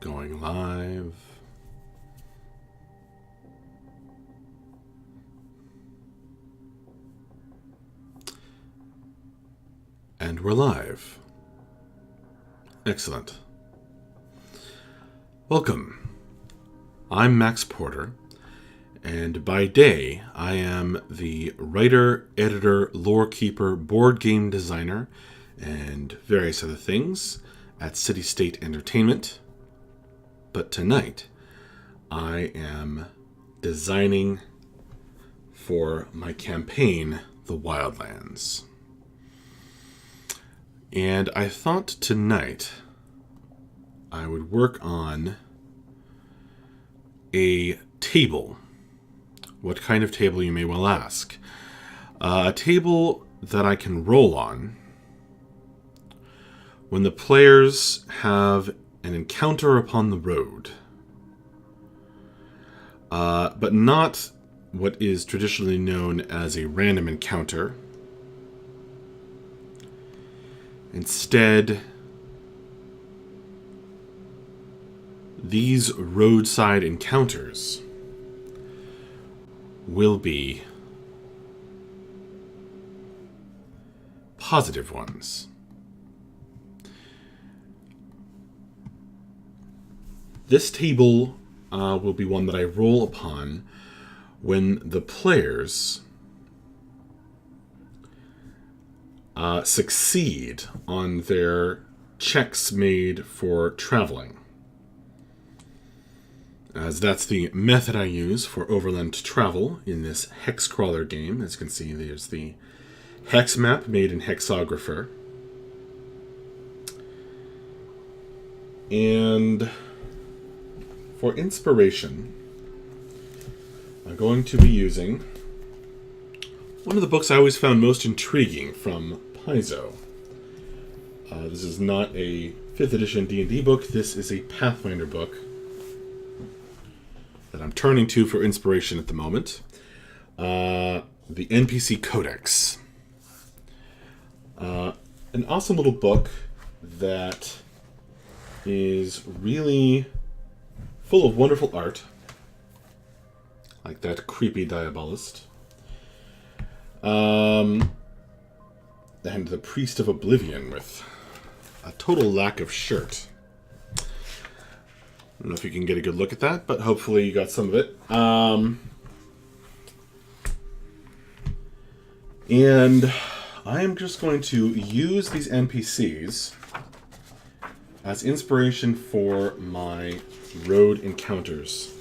Going live. And we're live. Excellent. Welcome. I'm Max Porter, and by day I am the writer, editor, lore keeper, board game designer, and various other things at City State Entertainment. But tonight, I am designing for my campaign, The Wildlands. And I thought tonight I would work on a table. What kind of table, you may well ask? A table that I can roll on when the players have an encounter upon the road, but not what is traditionally known as a random encounter. Instead, these roadside encounters will be positive ones. This table will be one that I roll upon when the players succeed on their checks made for traveling. As that's the method I use for overland travel in this hex crawler game. As you can see, there's the hex map made in Hexographer. And for inspiration, I'm going to be using one of the books I always found most intriguing from Paizo. This is not a 5th edition D&D book. This is a Pathfinder book that I'm turning to for inspiration at the moment. The NPC Codex. An awesome little book that is really full of wonderful art, like that creepy diabolist. And the Priest of Oblivion with a total lack of shirt. I don't know if you can get a good look at that, but hopefully you got some of it. And I am just going to use these NPCs as inspiration for my road encounters.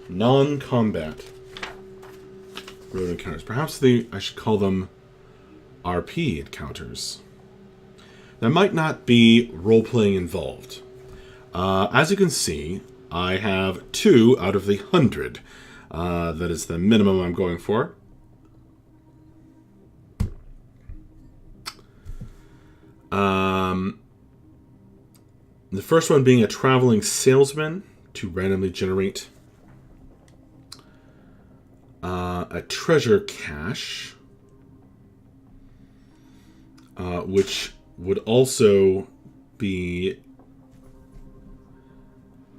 Non-combat road encounters. Perhaps I should call them RP encounters. There might not be role-playing involved. As you can see, I have 2 out of the 100. That is the minimum I'm going for. The first one being a traveling salesman to randomly generate a treasure cache, which would also be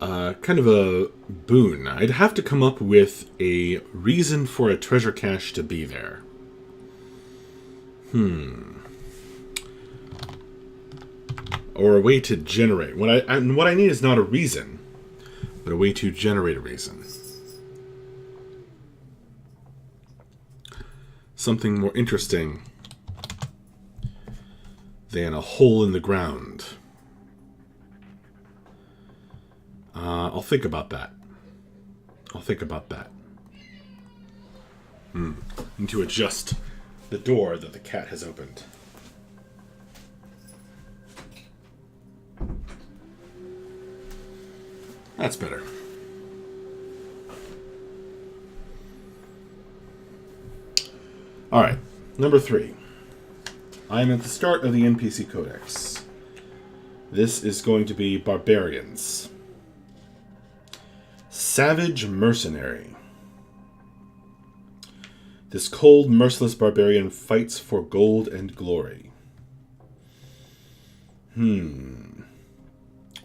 kind of a boon. I'd have to come up with a reason for a treasure cache to be there. Or a way to generate. What I need is not a reason, but a way to generate a reason. Something more interesting than a hole in the ground. I'll think about that. Need to adjust the door that the cat has opened. That's better. Alright, number 3. I am at the start of the NPC Codex. This is going to be Barbarians. Savage Mercenary. This cold, merciless barbarian fights for gold and glory.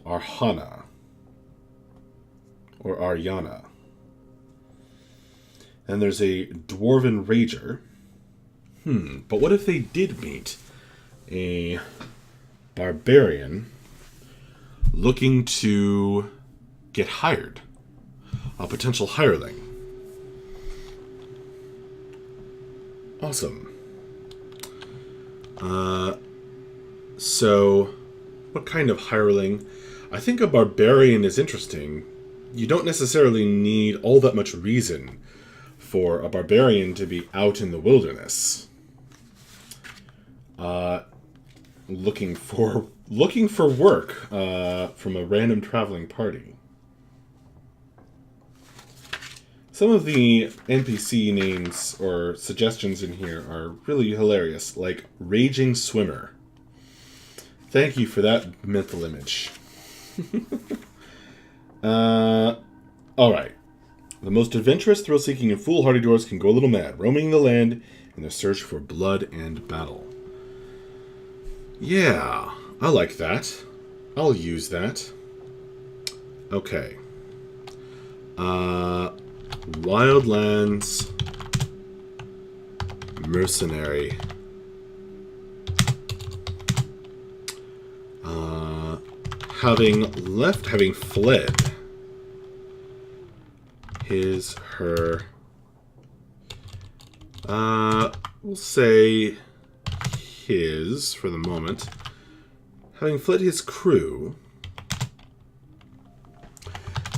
Arhana. or Ariana. And there's a Dwarven Rager. But what if they did meet a Barbarian looking to get hired? A potential hireling. Awesome. So, what kind of hireling? I think a barbarian is interesting. You don't necessarily need all that much reason for a barbarian to be out in the wilderness. Looking for work from a random traveling party. Some of the NPC names or suggestions in here are really hilarious, like Raging Swimmer. Thank you for that mental image. Alright. The most adventurous, thrill-seeking, and foolhardy dwarves can go a little mad, roaming the land in their search for blood and battle. Yeah, I like that. I'll use that. Okay. Wildlands Mercenary. Having fled her, we'll say his for the moment. Having fled his crew,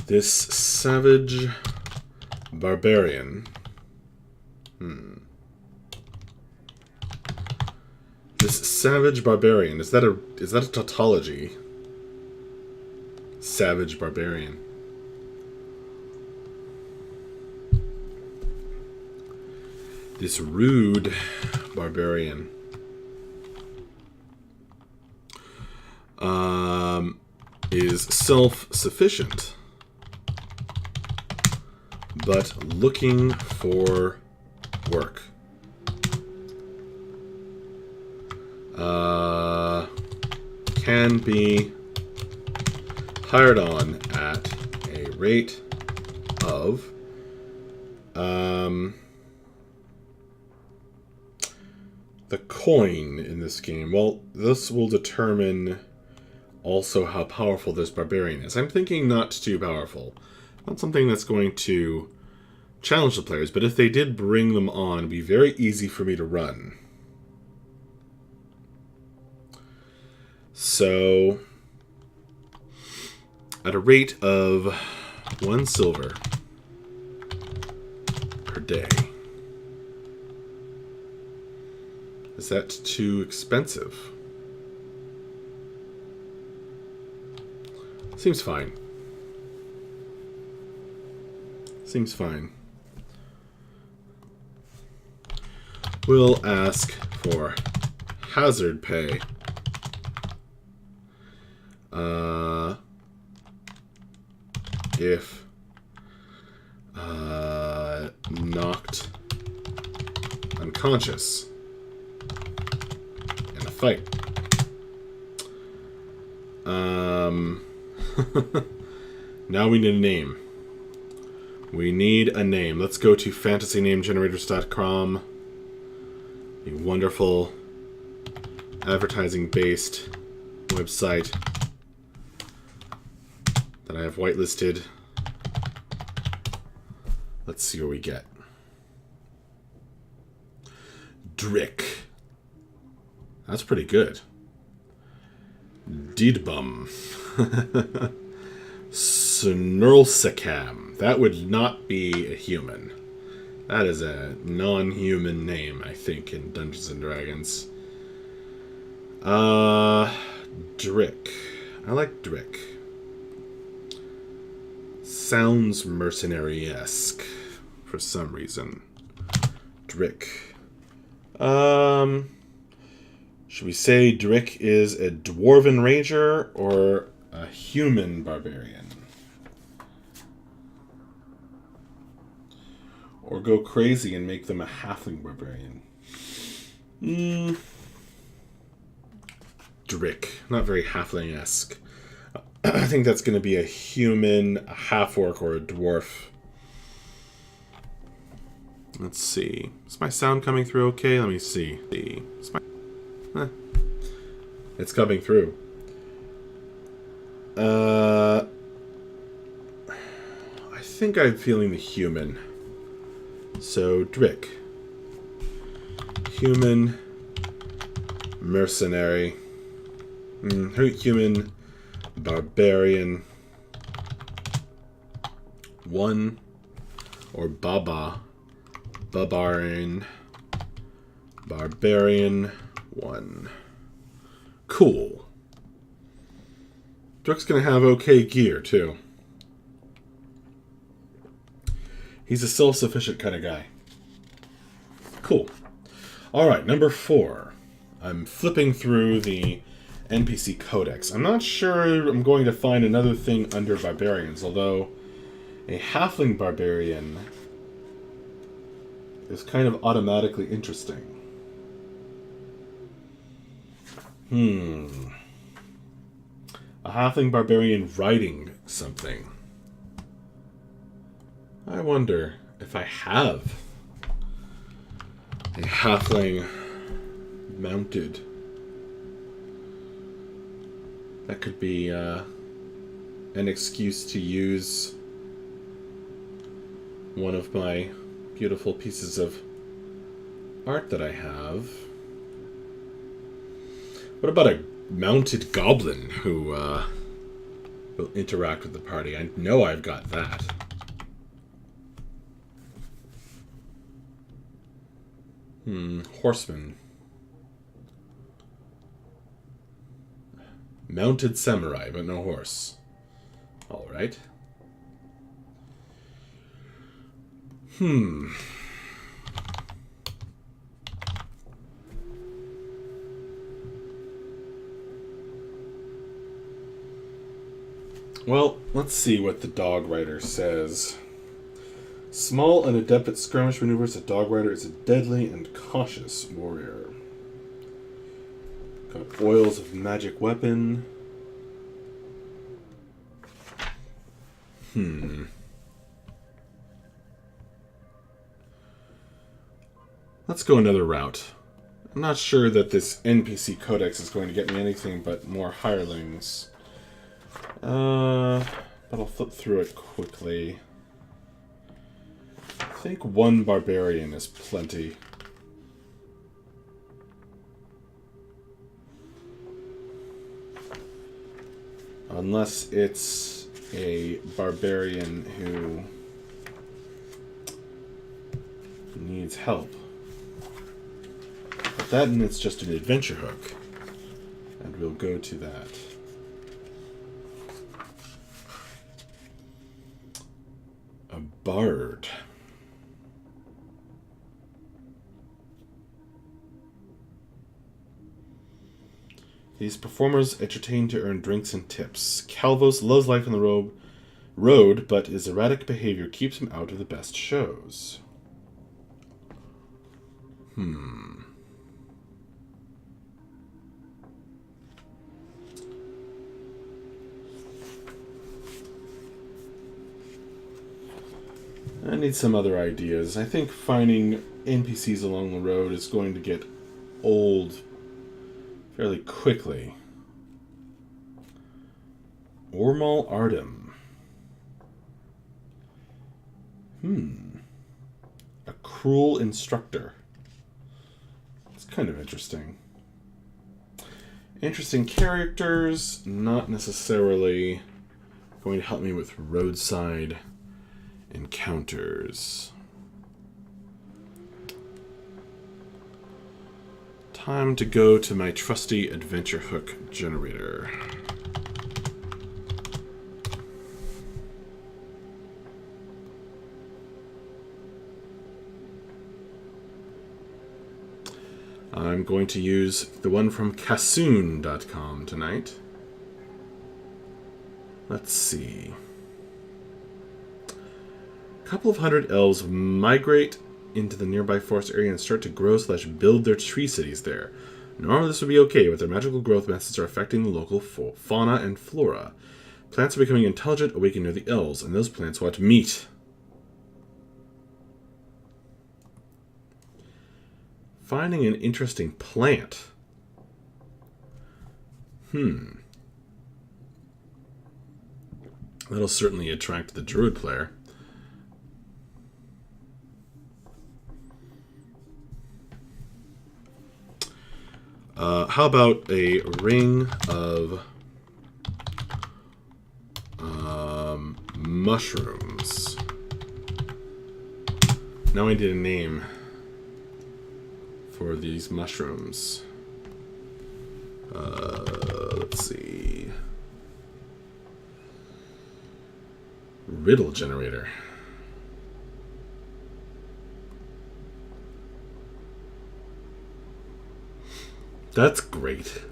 this savage barbarian. This savage barbarian, is that a tautology? Savage barbarian. This rude barbarian. Is self-sufficient, but looking for work. Can be hired on at a rate of the coin in this game. Well, this will determine also how powerful this barbarian is. I'm thinking not too powerful. Not something that's going to challenge the players, but if they did bring them on, it'd be very easy for me to run. So, at a rate of 1 silver per day. Is that too expensive? Seems fine. Seems fine. We'll ask for hazard pay. If knocked unconscious in a fight. Now we need a name. We need a name. Let's go to fantasynamegenerators.com. A wonderful advertising-based website that I have whitelisted. Let's see what we get. Drick. That's pretty good. Didbum. Snurlsakam. That would not be a human. That is a non-human name, I think, in Dungeons & Dragons. Drick. I like Drick. Sounds mercenary-esque for some reason. Drick. Should we say Drick is a Dwarven Ranger or a human barbarian? Or go crazy and make them a halfling barbarian? Drick. Not very halfling-esque. I think that's going to be a human, a half-orc, or a dwarf. Let's see. Is my sound coming through okay? Let me see. It's coming through. I think I'm feeling the human. So, Drick. Human. Mercenary. Human. Barbarian. One. Or Baba. Barbarian. Barbarian. One. Cool. Drick's gonna have okay gear, too. He's a self-sufficient kind of guy. Cool. Alright, number 4. I'm flipping through the NPC Codex. I'm not sure I'm going to find another thing under barbarians, although a halfling barbarian is kind of automatically interesting. A halfling barbarian riding something. I wonder if I have a halfling mounted. That could be an excuse to use one of my beautiful pieces of art that I have. What about a mounted goblin who will interact with the party? I know I've got that. Horseman. Mounted samurai, but no horse. Alright. Well, let's see what the dog rider says. Small and adept at skirmish maneuvers, a dog rider is a deadly and cautious warrior. Got oils of magic weapon. Let's go another route. I'm not sure that this NPC Codex is going to get me anything but more hirelings. But I'll flip through it quickly. I think one barbarian is plenty. Unless it's a barbarian who needs help. But then it's just an adventure hook. And we'll go to that. A bard. These performers entertain to earn drinks and tips. Calvos loves life on the road, but his erratic behavior keeps him out of the best shows. I need some other ideas. I think finding NPCs along the road is going to get old fairly quickly. Ormal Artem. A cruel instructor. It's kind of interesting. Interesting characters, not necessarily going to help me with roadside encounters. Time to go to my trusty adventure hook generator. I'm going to use the one from Kassoon.com tonight. Let's see. A couple of hundred elves migrate into the nearby forest area and start to grow/build their tree cities there. Normally this would be okay, but their magical growth methods are affecting the local fauna and flora. Plants are becoming intelligent, awaken near the elves, and those plants want meat. Finding an interesting plant. That'll certainly attract the druid player. How about a ring of mushrooms? Now I need a name for these mushrooms. Let's see. Riddle generator. That's great.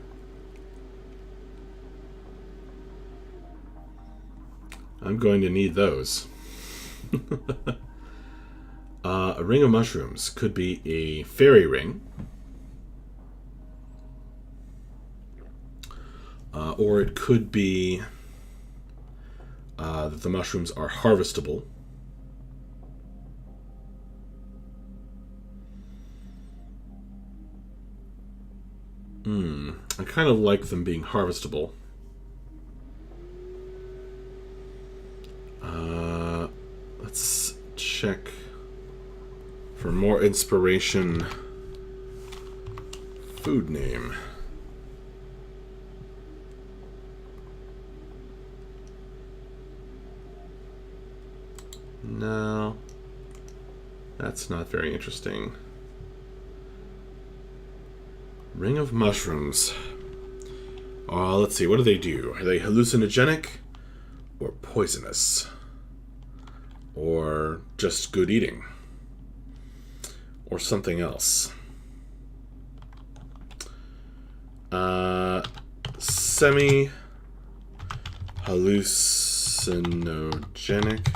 I'm going to need those. A ring of mushrooms could be a fairy ring. Or it could be that the mushrooms are harvestable. I kind of like them being harvestable. Let's check for more inspiration. Food name. No, that's not very interesting. Ring of mushrooms. Let's see, what do they do? Are they hallucinogenic or poisonous? Or just good eating? Or something else? Semi-hallucinogenic.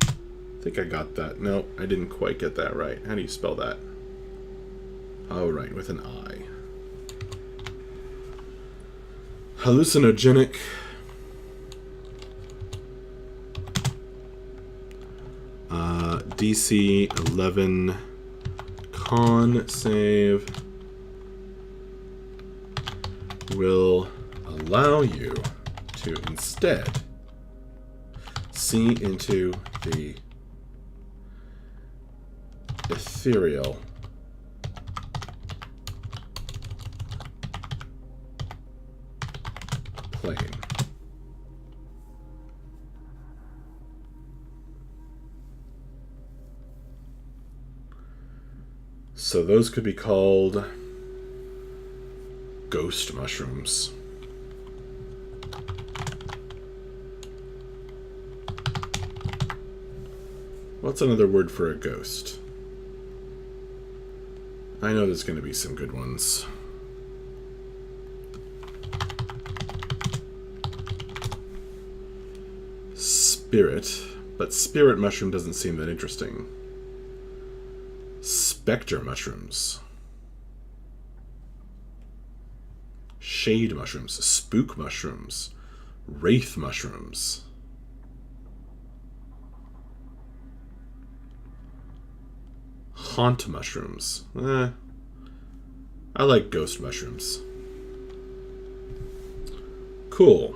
I think I got that. No, I didn't quite get that right. How do you spell that? Oh, right, with an I. Hallucinogenic. DC 11 con save will allow you to instead see into the ethereal plane. So those could be called ghost mushrooms. What's another word for a ghost? I know there's going to be some good ones. Spirit, but spirit mushroom doesn't seem that interesting. Spectre mushrooms. Shade mushrooms. Spook mushrooms. Wraith mushrooms. Haunt mushrooms. I like ghost mushrooms. Cool.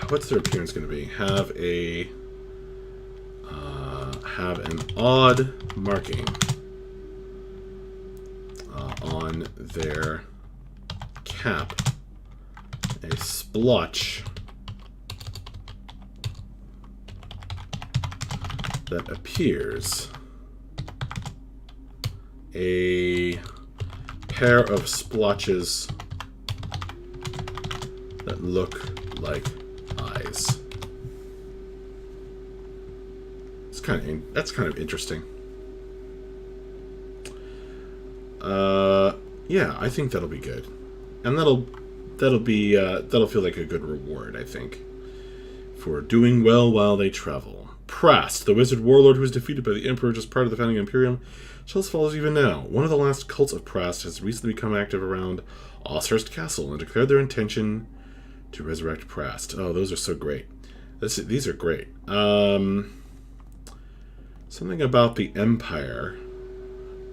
What's their appearance going to be? Have an odd marking on their cap, a splotch that appears, a pair of splotches that look like eyes. That's kind of interesting. Yeah, I think that'll be good, and that'll feel like a good reward, I think, for doing well while they travel. Prast, the wizard warlord who was defeated by the Emperor just prior to the founding of the Imperium, Shells follows even now. One of the last cults of Prast has recently become active around Osshurst Castle and declared their intention to resurrect Prast. Oh, those are so great. These are great. Something about the Empire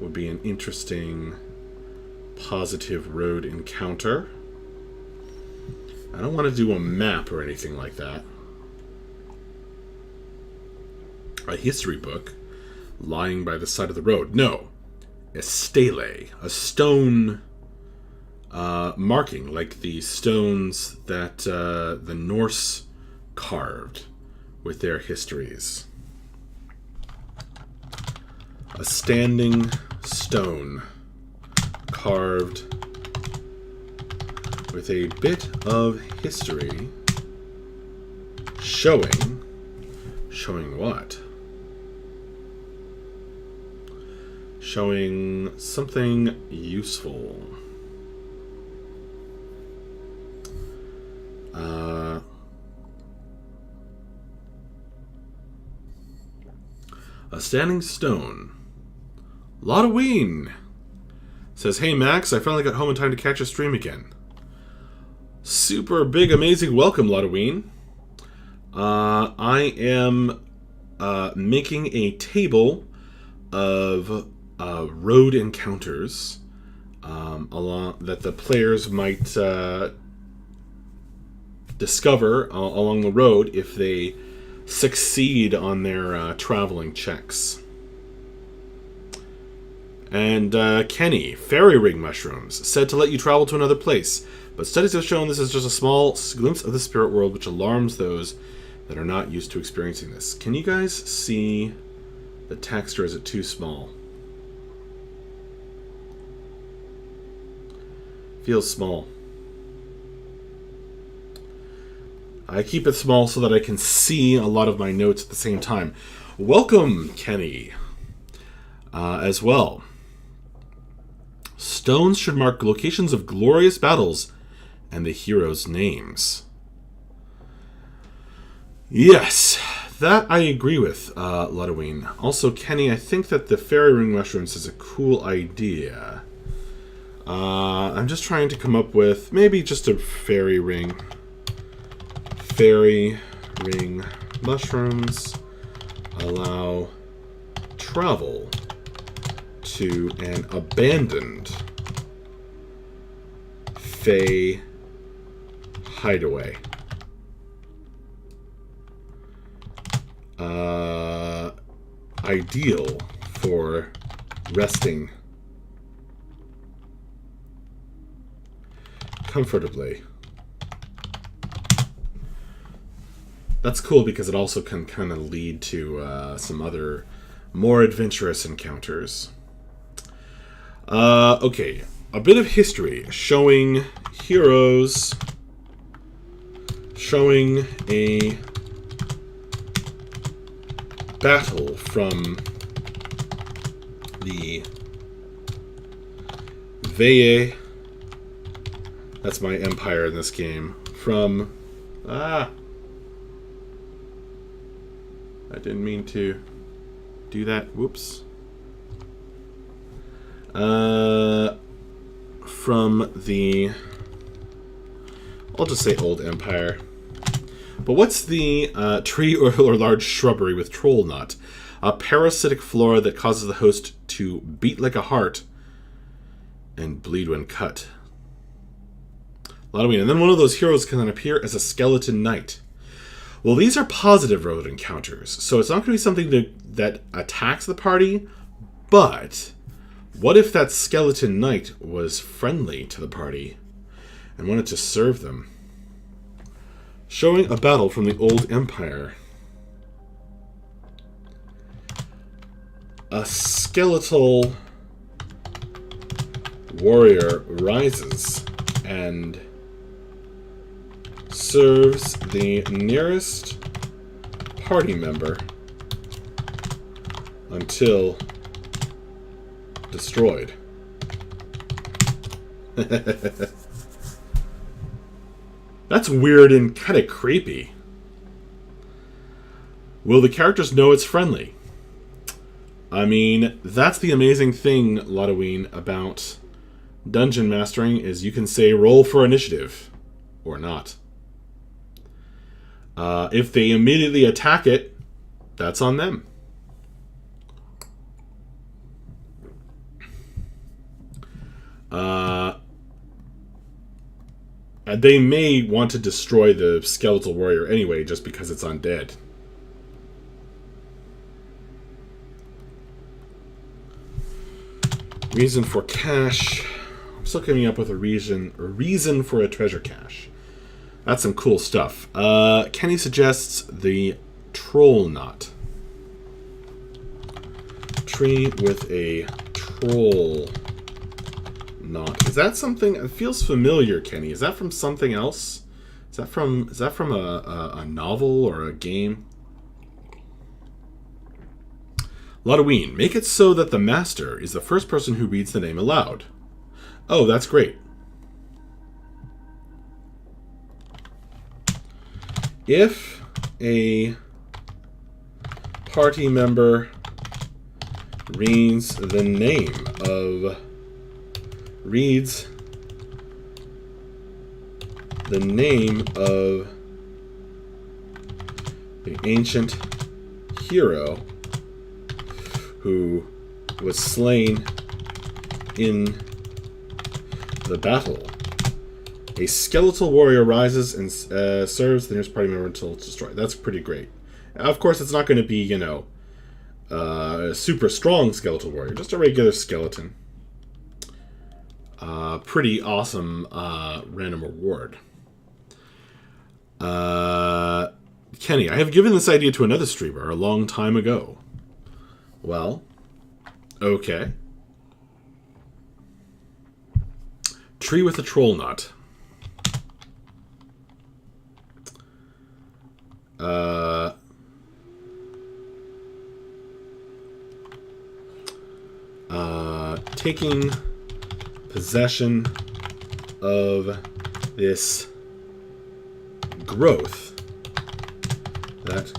would be an interesting positive road encounter. I don't want to do a map or anything like that. A history book lying by the side of the road. No. A stele. A stone marking, like the stones that the Norse carved with their histories. A standing stone carved with a bit of history showing what? Showing something useful. A standing stone. Lotaween says, "Hey Max, I finally got home in time to catch a stream again." Super big, amazing welcome, Lotaween. I am making a table of road encounters that the players might discover along the road if they succeed on their traveling checks. And Kenny, fairy ring mushrooms, said to let you travel to another place, but studies have shown this is just a small glimpse of the spirit world, which alarms those that are not used to experiencing this. Can you guys see the text, or is it too small? Feels small. I keep it small so that I can see a lot of my notes at the same time. Welcome, Kenny, as well. Stones should mark locations of glorious battles and the heroes' names. Yes, that I agree with, Ludwine. Also, Kenny, I think that the fairy ring mushrooms is a cool idea. I'm just trying to come up with maybe just a fairy ring. Fairy ring mushrooms allow travel to an abandoned Fey hideaway. Ideal for resting comfortably. That's cool because it also can kind of lead to some other more adventurous encounters. Okay, a bit of history showing heroes, showing a battle from the Veye. That's my empire in this game. From I didn't mean to do that. Whoops. From the, I'll just say Old Empire. But what's the tree or large shrubbery with troll nut? A parasitic flora that causes the host to beat like a heart and bleed when cut. And then one of those heroes can appear as a skeleton knight. Well, these are positive road encounters, so it's not going to be something that attacks the party, but what if that skeleton knight was friendly to the party and wanted to serve them? Showing a battle from the Old Empire. A skeletal warrior rises and serves the nearest party member until destroyed. That's weird and kind of creepy. Will the characters know it's friendly? I mean, that's the amazing thing, Lotoween, about dungeon mastering, is you can say roll for initiative, or not. If they immediately attack it, that's on them. They may want to destroy the skeletal warrior anyway, just because it's undead. Reason for cache. I'm still coming up with a reason for a treasure cache. That's some cool stuff. Kenny suggests the troll knot. Tree with a troll knot. Is that something? It feels familiar, Kenny. Is that from something else? Is that from a novel or a game? Lotoween, make it so that the master is the first person who reads the name aloud. Oh, that's great. If a party member reads the name of the ancient hero who was slain in the battle, a skeletal warrior rises and serves the nearest party member until it's destroyed. That's pretty great. Of course, it's not going to be, a super strong skeletal warrior, just a regular skeleton. Pretty awesome random reward. Kenny, I have given this idea to another streamer a long time ago. Well, okay. Tree with a troll knot. Taking possession of this growth that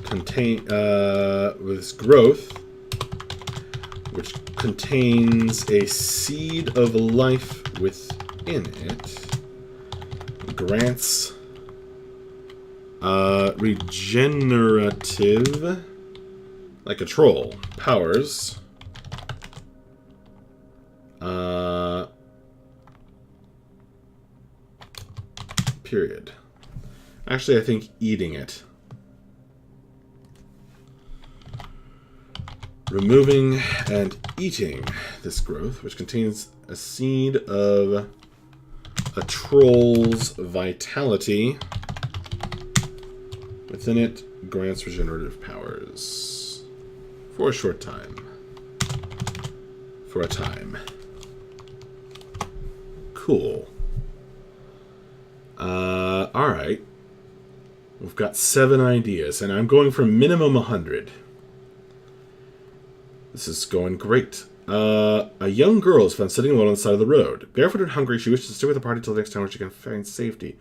which contains a seed of life within it, grants regenerative, like a troll, powers. Period. Actually, I think eating it. Removing and eating this growth, which contains a seed of a troll's vitality. Within it, grants regenerative powers. For a short time. For a time. Cool. Alright. We've got 7 ideas, and I'm going for minimum 100. This is going great. A young girl is found sitting alone on the side of the road. Barefooted and hungry, she wishes to stay with the party until the next time where she can find safety.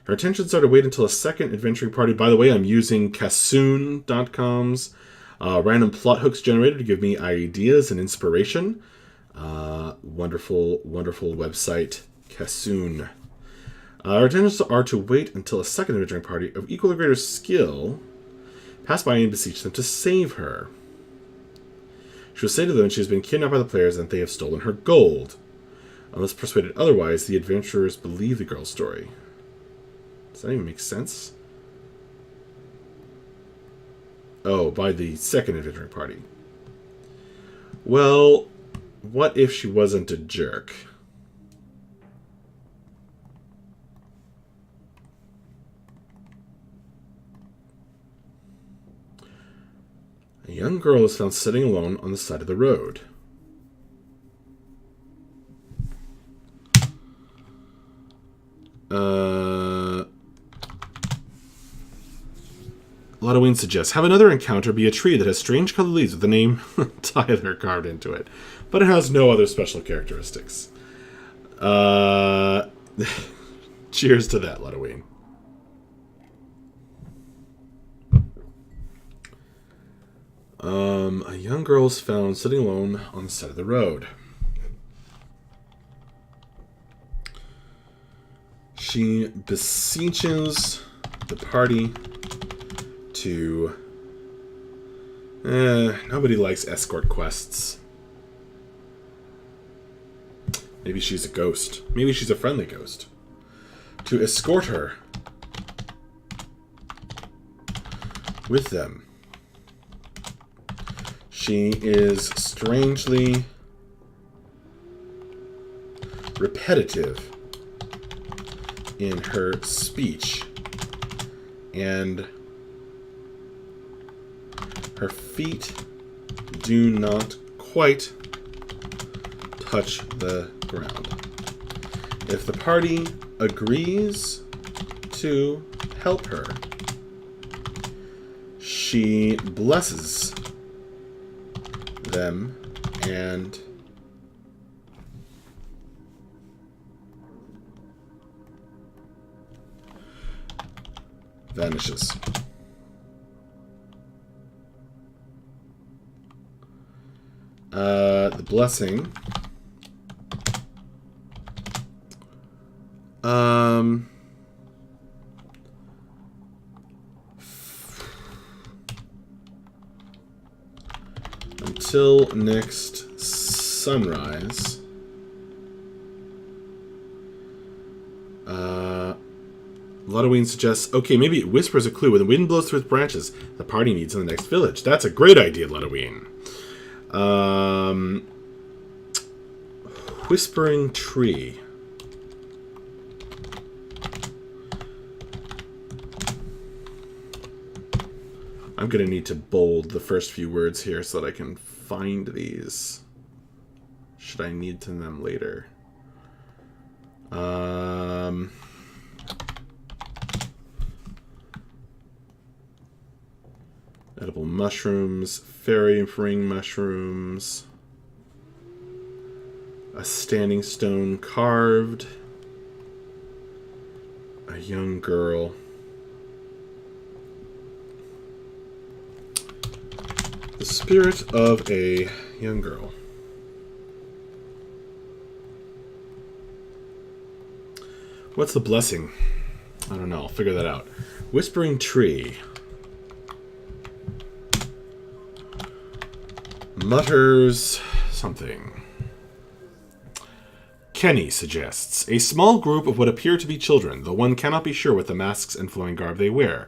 Her intentions are to wait until a second adventuring party. By the way, I'm using Kassoon.com's random plot hooks generator to give me ideas and inspiration. Wonderful, wonderful website, Kassoon. Our intentions are to wait until a second adventuring party of equal or greater skill pass by and beseech them to save her. She will say to them that she has been kidnapped by the players and that they have stolen her gold. Unless persuaded otherwise, the adventurers believe the girl's story. Does that even make sense? Oh, by the second adventuring party. Well, what if she wasn't a jerk? A young girl is found sitting alone on the side of the road. Lotoween suggests, have another encounter be a tree that has strange colored leaves with the name Tyler carved into it, but it has no other special characteristics. Cheers to that, Lotoween. A young girl is found sitting alone on the side of the road. She beseeches the party to... nobody likes escort quests. Maybe she's a ghost. Maybe she's a friendly ghost. To escort her with them. She is strangely repetitive in her speech, and her feet do not quite touch the ground. If the party agrees to help her, she blesses them and vanishes. The blessing until next sunrise. Ludoween suggests, okay, maybe it whispers a clue. When the wind blows through its branches, the party meets in the next village. That's a great idea, Ludoween. Whispering tree. I'm going to need to bold the first few words here so that I can find these. Should I need to them later? Edible mushrooms, fairy ring mushrooms, a standing stone carved, a young girl. The spirit of a young girl. What's the blessing? I don't know. I'll figure that out. Whispering tree. Mutters something. Kenny suggests a small group of what appear to be children, though one cannot be sure what the masks and flowing garb they wear.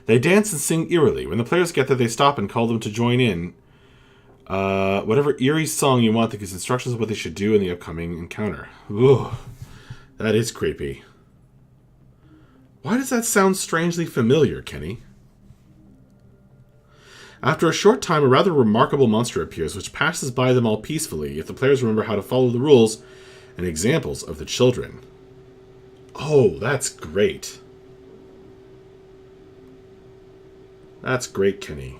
They dance and sing eerily. When the players get there, they stop and call them to join in. Whatever eerie song you want that gives instructions of what they should do in the upcoming encounter. Ooh, that is creepy. Why does that sound strangely familiar, Kenny? After a short time, a rather remarkable monster appears, which passes by them all peacefully, if the players remember how to follow the rules and examples of the children. Oh, that's great. That's great, Kenny.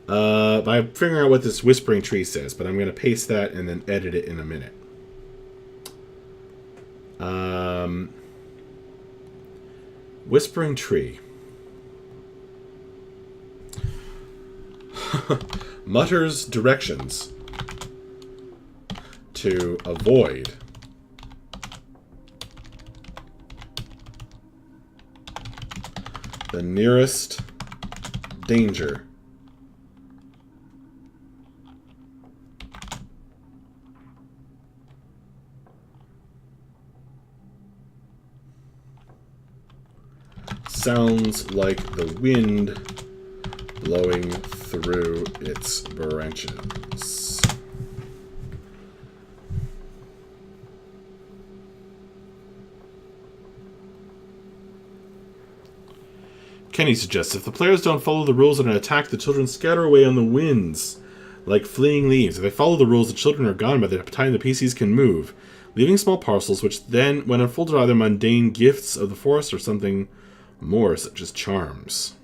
By figuring out what this whispering tree says, but I'm going to paste that and then edit it in a minute. Whispering tree. Mutters directions to avoid the nearest danger. Sounds like the wind blowing through its branches. Kenny suggests if the players don't follow the rules in an attack, the children scatter away on the winds like fleeing leaves. If they follow the rules, the children are gone by the time the PCs can move, leaving small parcels which then, when unfolded, are either mundane gifts of the forest or something more, such as charms.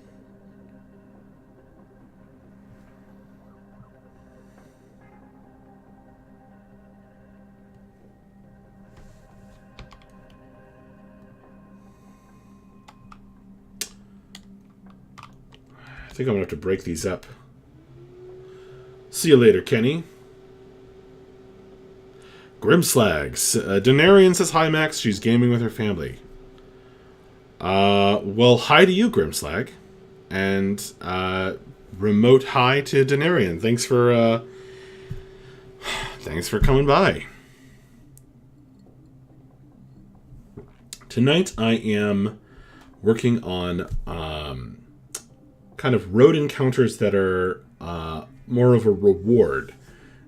think I'm going to have to break these up. See you later, Kenny. Grimslags. Denarian says hi, Max. She's gaming with her family. Well, hi to you, Grimslag. And remote hi to Denarian. Thanks for coming by. Tonight I am working on kind of road encounters that are more of a reward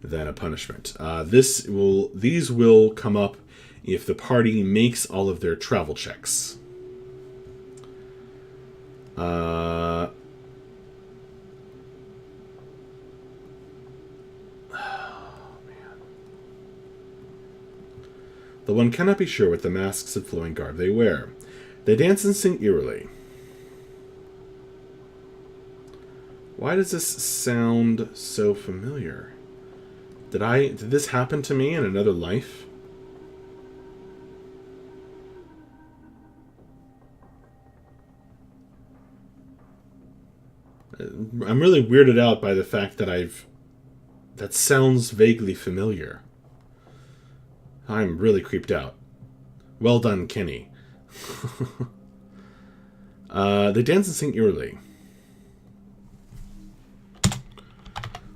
than a punishment. These will come up if the party makes all of their travel checks. The one cannot be sure what the masks of flowing garb they wear. They dance and sing eerily. Why does this sound so familiar? Did this happen to me in another life? I'm really weirded out by the fact that that sounds vaguely familiar. I'm really creeped out. Well done, Kenny. They dance and sing eerily.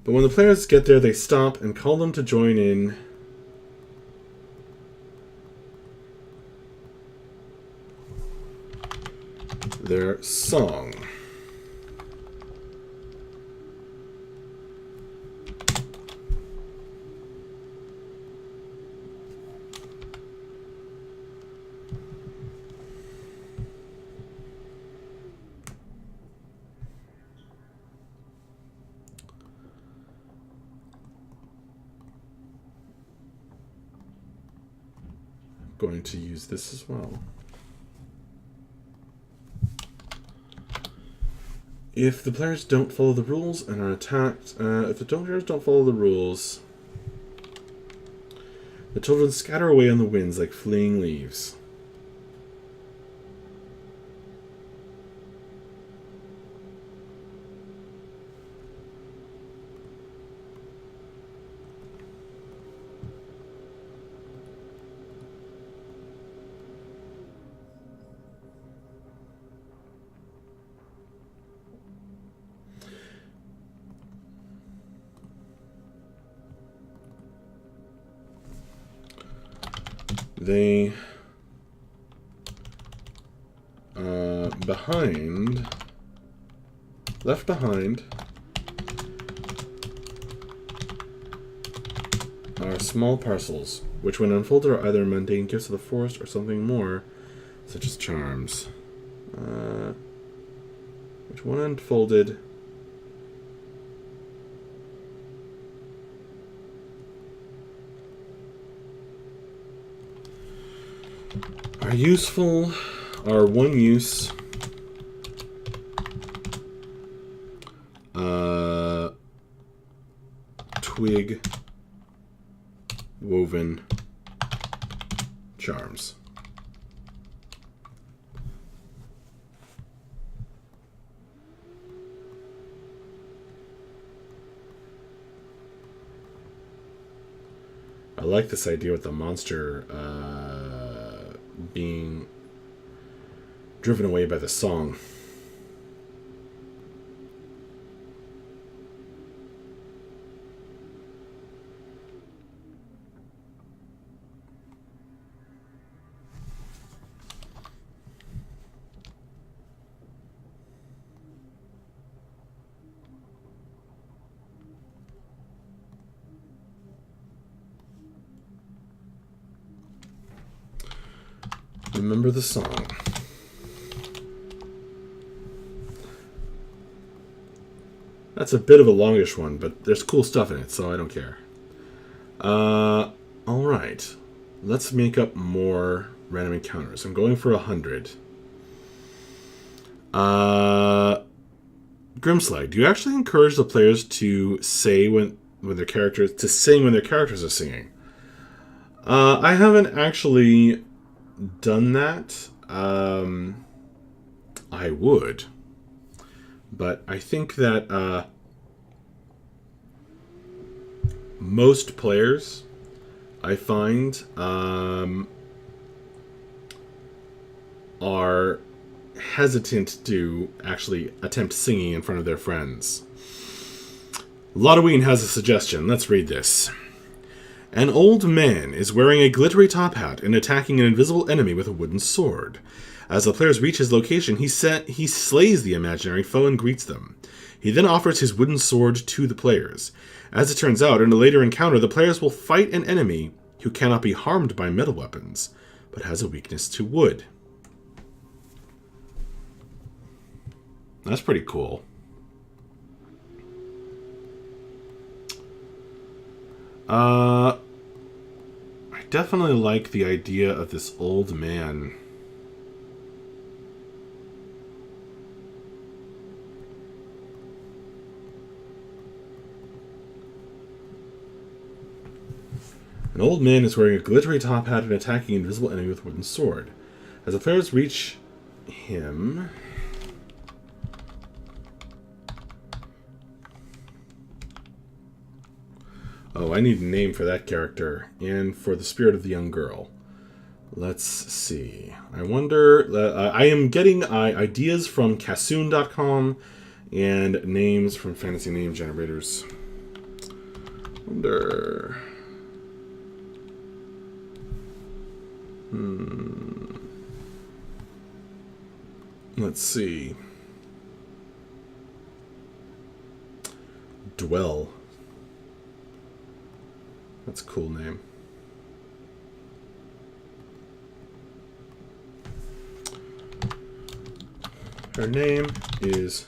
But when the players get there, they stop and call them to join in their song. Going to use this as well. If the players don't follow the rules and are attacked, if the players don't follow the rules, the children scatter away on the winds like fleeing leaves. They left behind are small parcels, which when unfolded are either mundane gifts of the forest or something more, such as charms. Which when unfolded are useful, are one use, twig woven charms. I like this idea with the monster being driven away by the song. Remember the song. That's a bit of a longish one, but there's cool stuff in it, so I don't care. Alright. Let's make up more random encounters. I'm going for 100. Grimslag, do you actually encourage the players to say when their characters to sing when their characters are singing? I haven't actually done that. I would, But I think that most players, I find, are hesitant to actually attempt singing in front of their friends. Lodoween has a suggestion. Let's read this. An old man is wearing a glittery top hat and attacking an invisible enemy with a wooden sword. As the players reach his location, he slays the imaginary foe and greets them. He then offers his wooden sword to the players. As it turns out, in a later encounter, the players will fight an enemy who cannot be harmed by metal weapons, but has a weakness to wood. That's pretty cool. I definitely like the idea of this old man. An old man is wearing a glittery top hat and attacking an invisible enemy with a wooden sword. As the players reach him... Oh, I need a name for that character, and for the spirit of the young girl. Let's see. I wonder... I am getting ideas from Kassoon.com and names from fantasy name generators. Wonder... Let's see. Dwell. That's a cool name. Her name is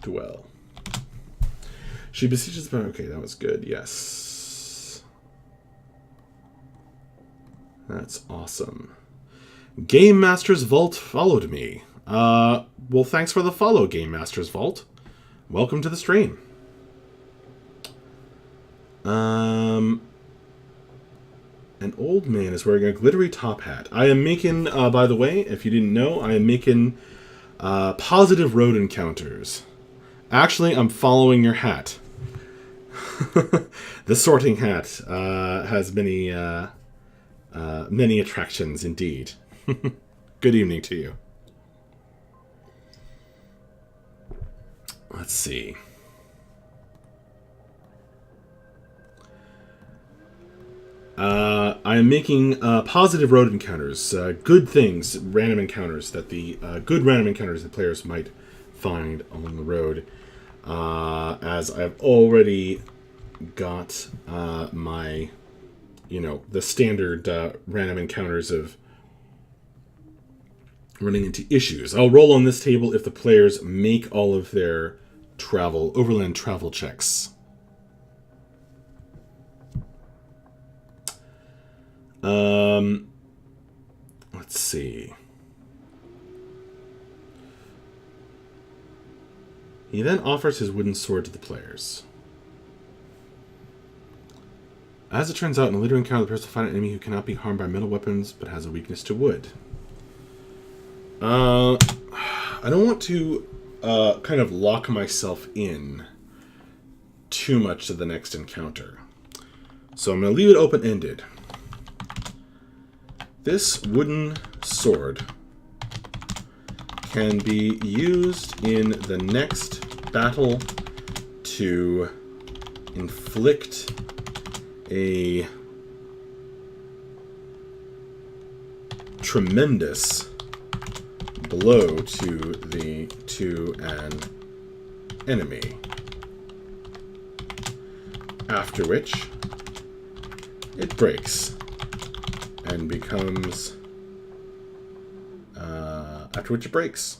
Dwell. She beseeches the... Okay, that was good. Yes. That's awesome. Game Master's Vault followed me. Well, thanks for the follow, Game Master's Vault. Welcome to the stream. An old man is wearing a glittery top hat. I am making, by the way, if you didn't know, I am making positive road encounters. Actually, I'm following your hat. The sorting hat has many attractions indeed. Good evening to you. Let's see. I am making positive road encounters, good things, random encounters that the good random encounters that players might find along the road. As I've already got my, the standard random encounters of running into issues. I'll roll on this table if the players make all of their overland travel checks. Let's see. He then offers his wooden sword to the players. As it turns out, in a later encounter, the players will find an enemy who cannot be harmed by metal weapons, but has a weakness to wood. I don't want to kind of lock myself in too much to the next encounter. So I'm going to leave it open-ended. This wooden sword can be used in the next battle to inflict a tremendous blow to an enemy. After which it breaks and becomes after which it breaks.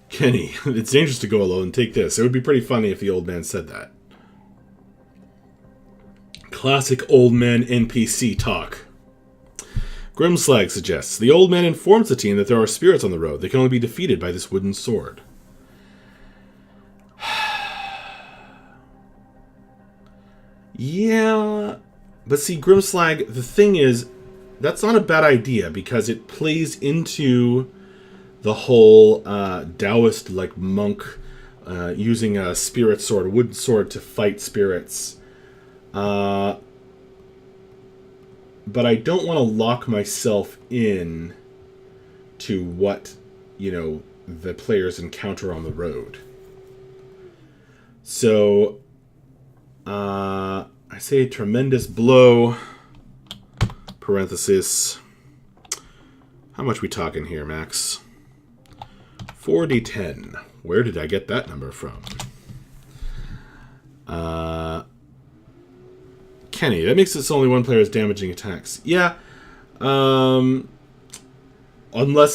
Kenny, it's dangerous to go alone. Take this. It would be pretty funny if the old man said that. Classic old man NPC talk. Grimslag suggests, the old man informs the team that there are spirits on the road. They can only be defeated by this wooden sword. Yeah, but see, Grimslag, the thing is, that's not a bad idea because it plays into the whole Taoist like monk using a spirit sword, a wooden sword to fight spirits. But I don't want to lock myself in to what, the players encounter on the road. So, I say tremendous blow, parenthesis. How much we talking here, Max? 4d10. Where did I get that number from? Kenny, that makes it only one player's damaging attacks. Yeah. Unless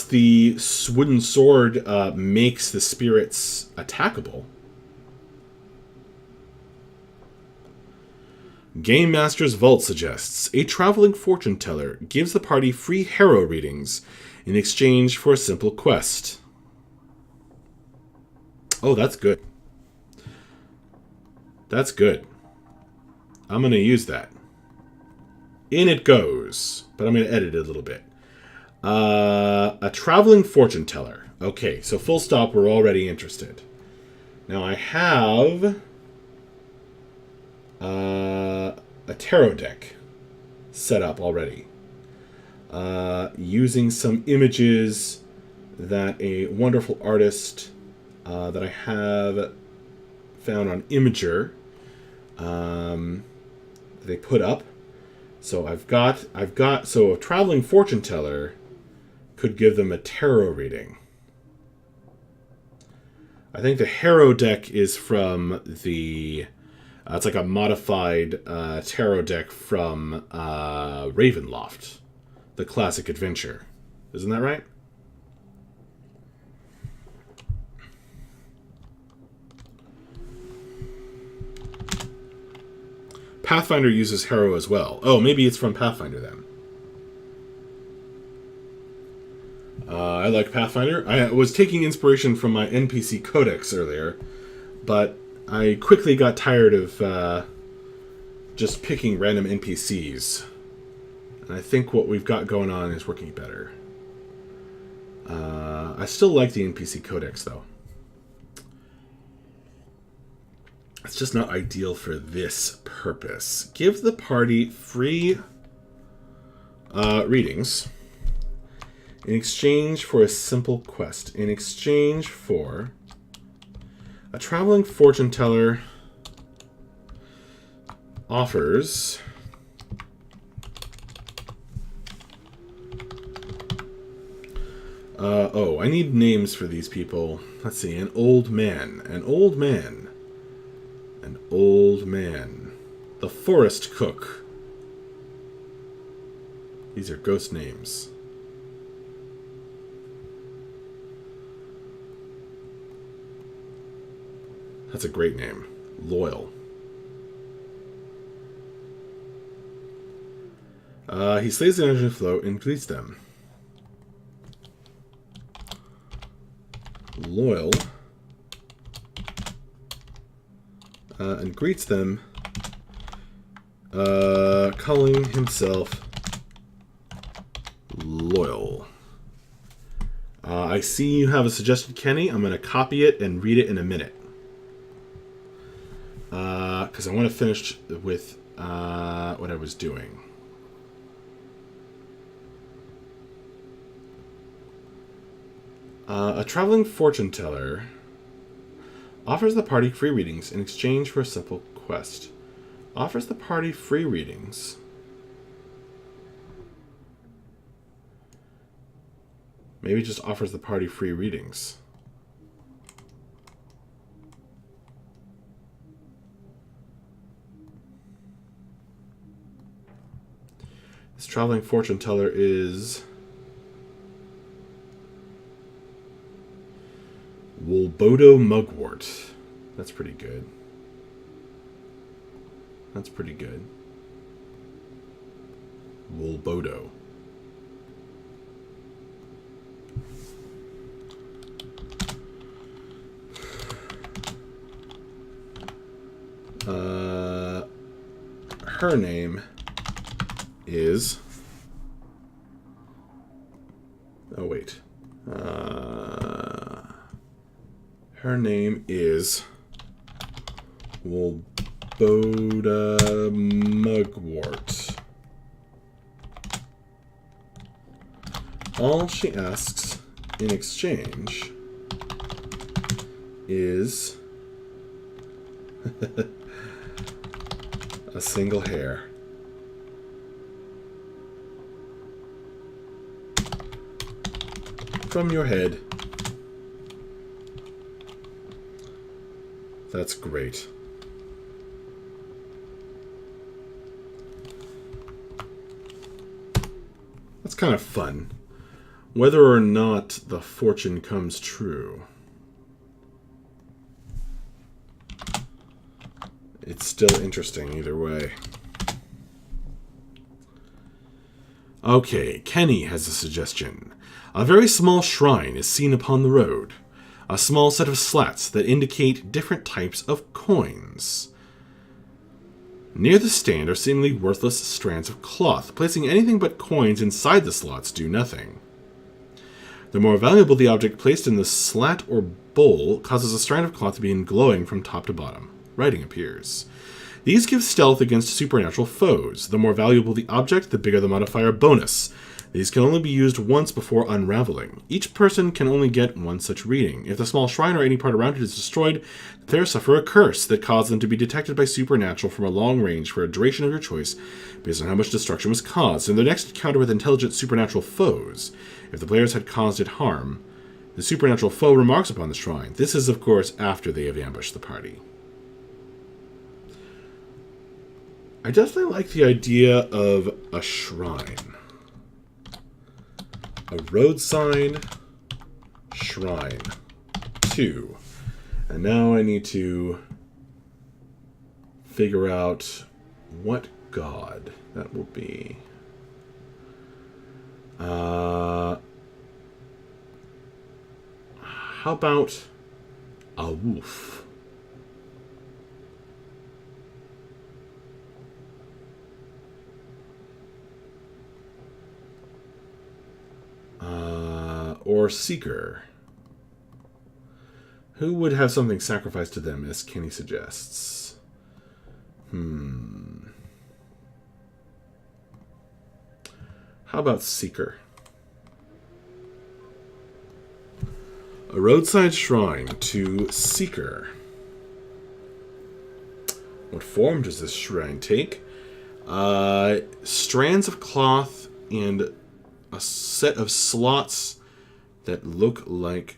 the wooden sword makes the spirits attackable. Game Master's Vault suggests a traveling fortune teller gives the party free hero readings in exchange for a simple quest. Oh, that's good. That's good. I'm going to use that. In it goes. But I'm going to edit it a little bit. A traveling fortune teller. Okay, so full stop, we're already interested. Now I have a tarot deck set up already. Using some images that a wonderful artist that I have found on Imager they put up. So I've got so a traveling fortune teller could give them a tarot reading. I think the Hero deck is from the it's like a modified tarot deck from Ravenloft, the classic adventure. Isn't that right? Pathfinder uses Hero as well. Oh, maybe it's from Pathfinder then. I like Pathfinder. I was taking inspiration from my NPC Codex earlier, but I quickly got tired of just picking random NPCs. And I think what we've got going on is working better. I still like the NPC Codex, though. It's just not ideal for this purpose. Give the party free readings in exchange for a simple quest. In exchange for a traveling fortune teller offers I need names for these people. Let's see. An old man. An old man. An old man. The forest cook. These are ghost names. That's a great name. Loyal. He slays the energy flow and greets them. Loyal. And greets them, calling himself Loyal. I see you have a suggestion, Kenny. I'm going to copy it and read it in a minute. Because I want to finish with what I was doing. A traveling fortune teller offers the party free readings in exchange for a simple quest. Offers the party free readings. Maybe just offers the party free readings. This traveling fortune teller is Wolbodo Mugwort. That's pretty good. That's pretty good. Wolbodo. Her name is... Oh, wait. Her name is Woboda Mugwort. All she asks in exchange is a single hair. From your head. That's great. That's kind of fun. Whether or not the fortune comes true, it's still interesting either way. Okay, Kenny has a suggestion. A very small shrine is seen upon the road. A small set of slats that indicate different types of coins. Near the stand are seemingly worthless strands of cloth. Placing anything but coins inside the slots do nothing. The more valuable the object placed in the slat or bowl causes a strand of cloth to begin glowing from top to bottom. Writing appears. These give stealth against supernatural foes. The more valuable the object, the bigger the modifier bonus. These can only be used once before unraveling. Each person can only get one such reading. If the small shrine or any part around it is destroyed, the players suffer a curse that causes them to be detected by supernatural from a long range for a duration of your choice based on how much destruction was caused. In their next encounter with intelligent supernatural foes, if the players had caused it harm, the supernatural foe remarks upon the shrine. This is, of course, after they have ambushed the party. I definitely like the idea of a shrine. A road sign, shrine. 2. And now I need to figure out what god that will be. How about a wolf? Or Seeker. Who would have something sacrificed to them, as Kenny suggests? How about Seeker? A roadside shrine to Seeker. What form does this shrine take? Strands of cloth and a set of slots that look like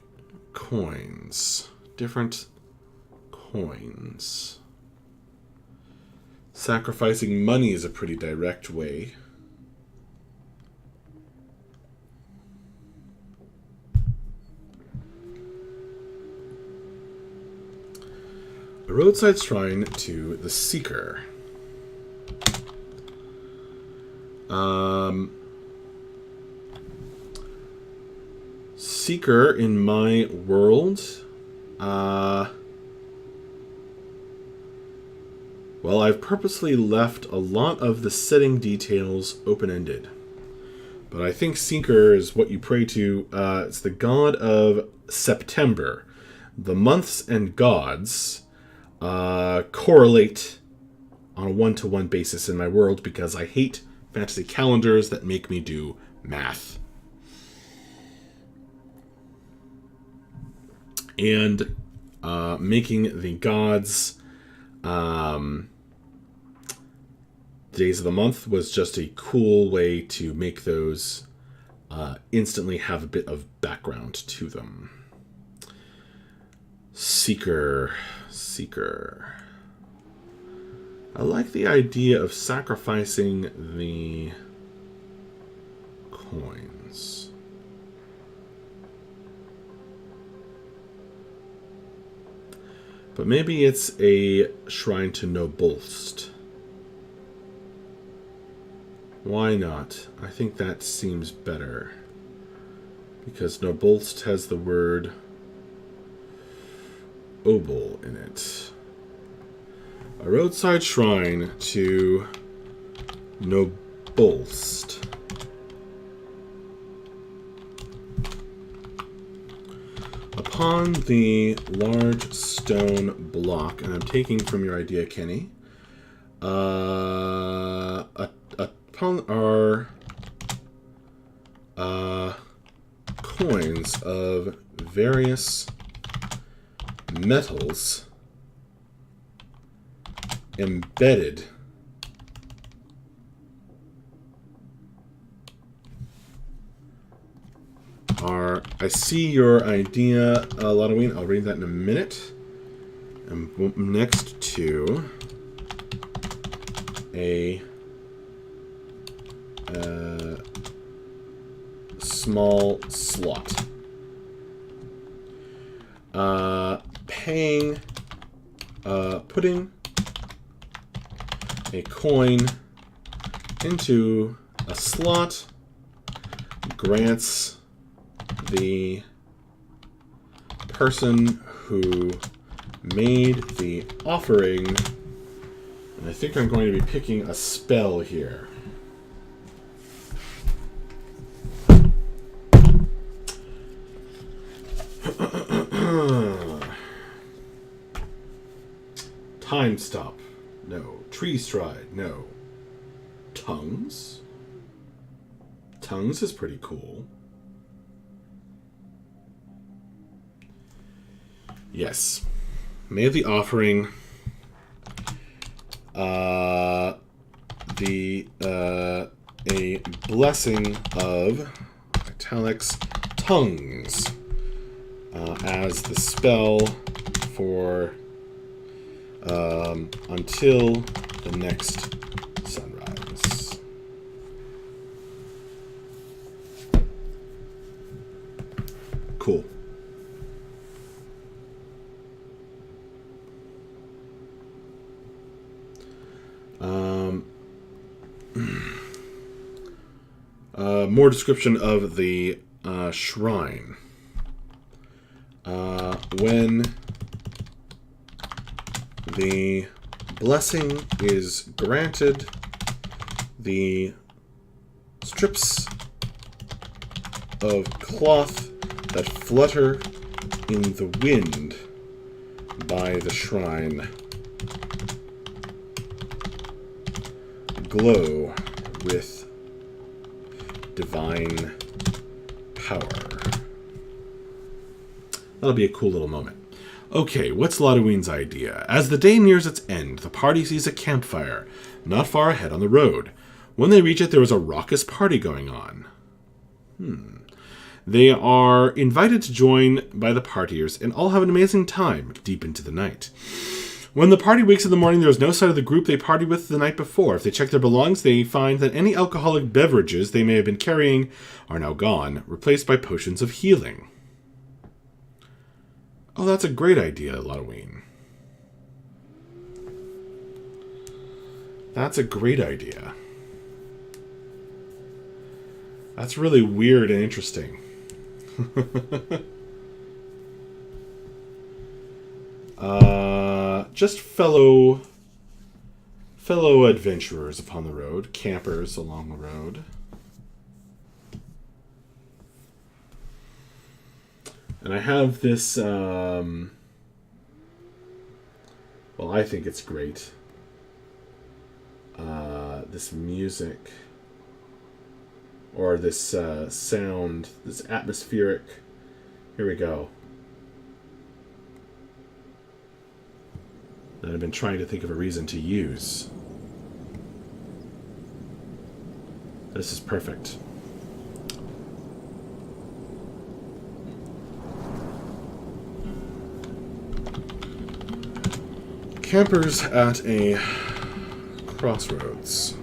coins. Different coins. Sacrificing money is a pretty direct way. A roadside shrine to the Seeker. Seeker in my world. Well, I've purposely left a lot of the setting details open-ended. But I think Seeker is what you pray to. It's the god of September. The months and gods correlate on a one-to-one basis in my world because I hate fantasy calendars that make me do math. And making the gods days of the month was just a cool way to make those instantly have a bit of background to them. Seeker. I like the idea of sacrificing the coins. But maybe it's a shrine to Nobolst. Why not? I think that seems better. Because Nobolst has the word obol in it. A roadside shrine to upon the large stone block, and I'm taking from your idea, Kenny, upon our coins of various metals embedded are, I see your idea, Halloween. I'll read that in a minute. And next to a small slot. Putting a coin into a slot grants the person who made the offering, and I think I'm going to be picking a spell here. Time stop. No. Tree stride. No. Tongues? Tongues is pretty cool. Yes. May the offering a blessing of italics tongues as the spell for until the next sunrise. Cool. More description of the shrine. When the blessing is granted, the strips of cloth that flutter in the wind by the shrine glow with divine power. That'll be a cool little moment. Okay, what's Halloween's idea? As the day nears its end, the party sees a campfire not far ahead on the road. When they reach it, there is a raucous party going on. They are invited to join by the partiers and all have an amazing time deep into the night. When the party wakes in the morning, there is no sign of the group they partied with the night before. If they check their belongings, they find that any alcoholic beverages they may have been carrying are now gone, replaced by potions of healing. Oh, that's a great idea, Halloween. That's a great idea. That's really weird and interesting. Just fellow adventurers upon the road, campers along the road. And I have this, well, I think it's great. This music, or this sound, this atmospheric, here we go. That I've been trying to think of a reason to use. This is perfect. Campers at a crossroads.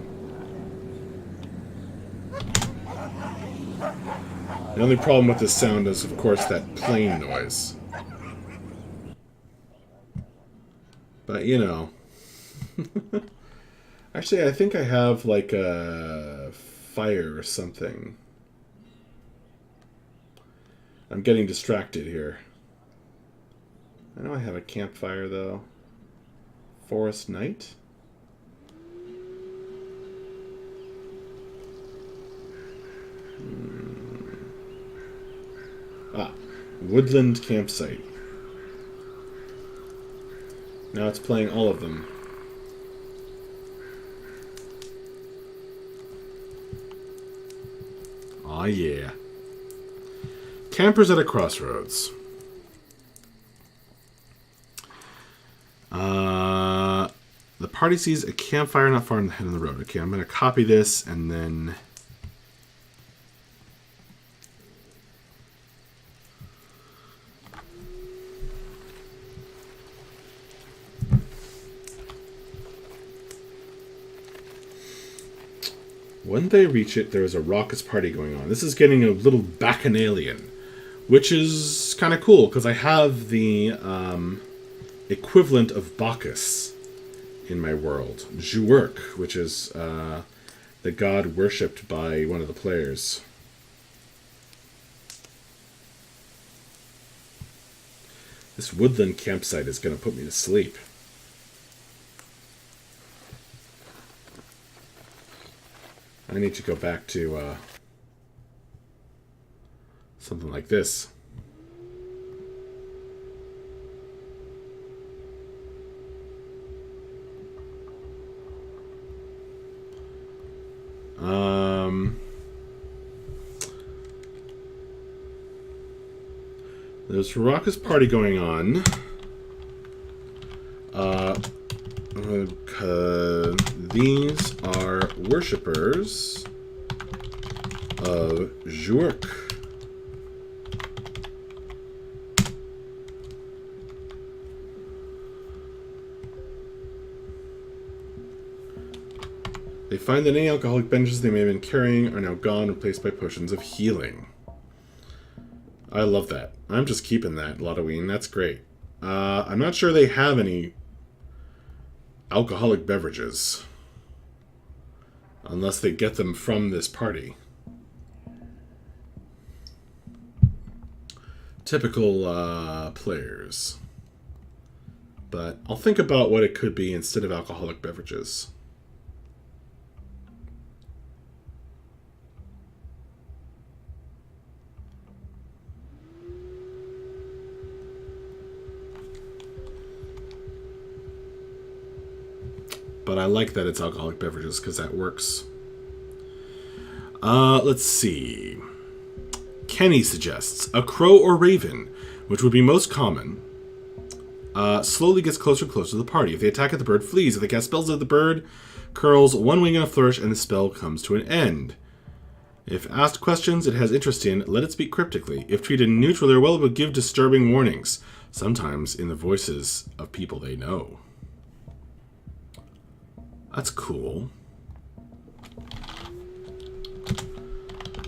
The only problem with this sound is, of course, that plane noise. But, you know. Actually, I think I have, like, a fire or something. I'm getting distracted here. I know I have a campfire, though. Forest night? Ah, Woodland campsite. Now it's playing all of them. Aw, yeah. Campers at a crossroads. The party sees a campfire not far ahead of the road. Okay, I'm going to copy this and then... When they reach it, there is a raucous party going on. This is getting a little bacchanalian, which is kind of cool, because I have the equivalent of Bacchus in my world. Juurk, which is the god worshipped by one of the players. This woodland campsite is going to put me to sleep. I need to go back to something like this. There's a raucous party going on. These are worshippers of Juurk. They find that any alcoholic beverages they may have been carrying are now gone, replaced by potions of healing. I love that. I'm just keeping that, Lotoween. That's great. I'm not sure they have any alcoholic beverages. Unless they get them from this party. Typical players. But I'll think about what it could be instead of alcoholic beverages. But I like that it's alcoholic beverages because that works. Let's see. Kenny suggests a crow or raven, which would be most common, slowly gets closer and closer to the party. If they attack it, the bird flees. If they cast spells at the bird, curls one wing in a flourish, and the spell comes to an end. If asked questions it has interest in, let it speak cryptically. If treated neutrally or well, it will give disturbing warnings, sometimes in the voices of people they know. That's cool.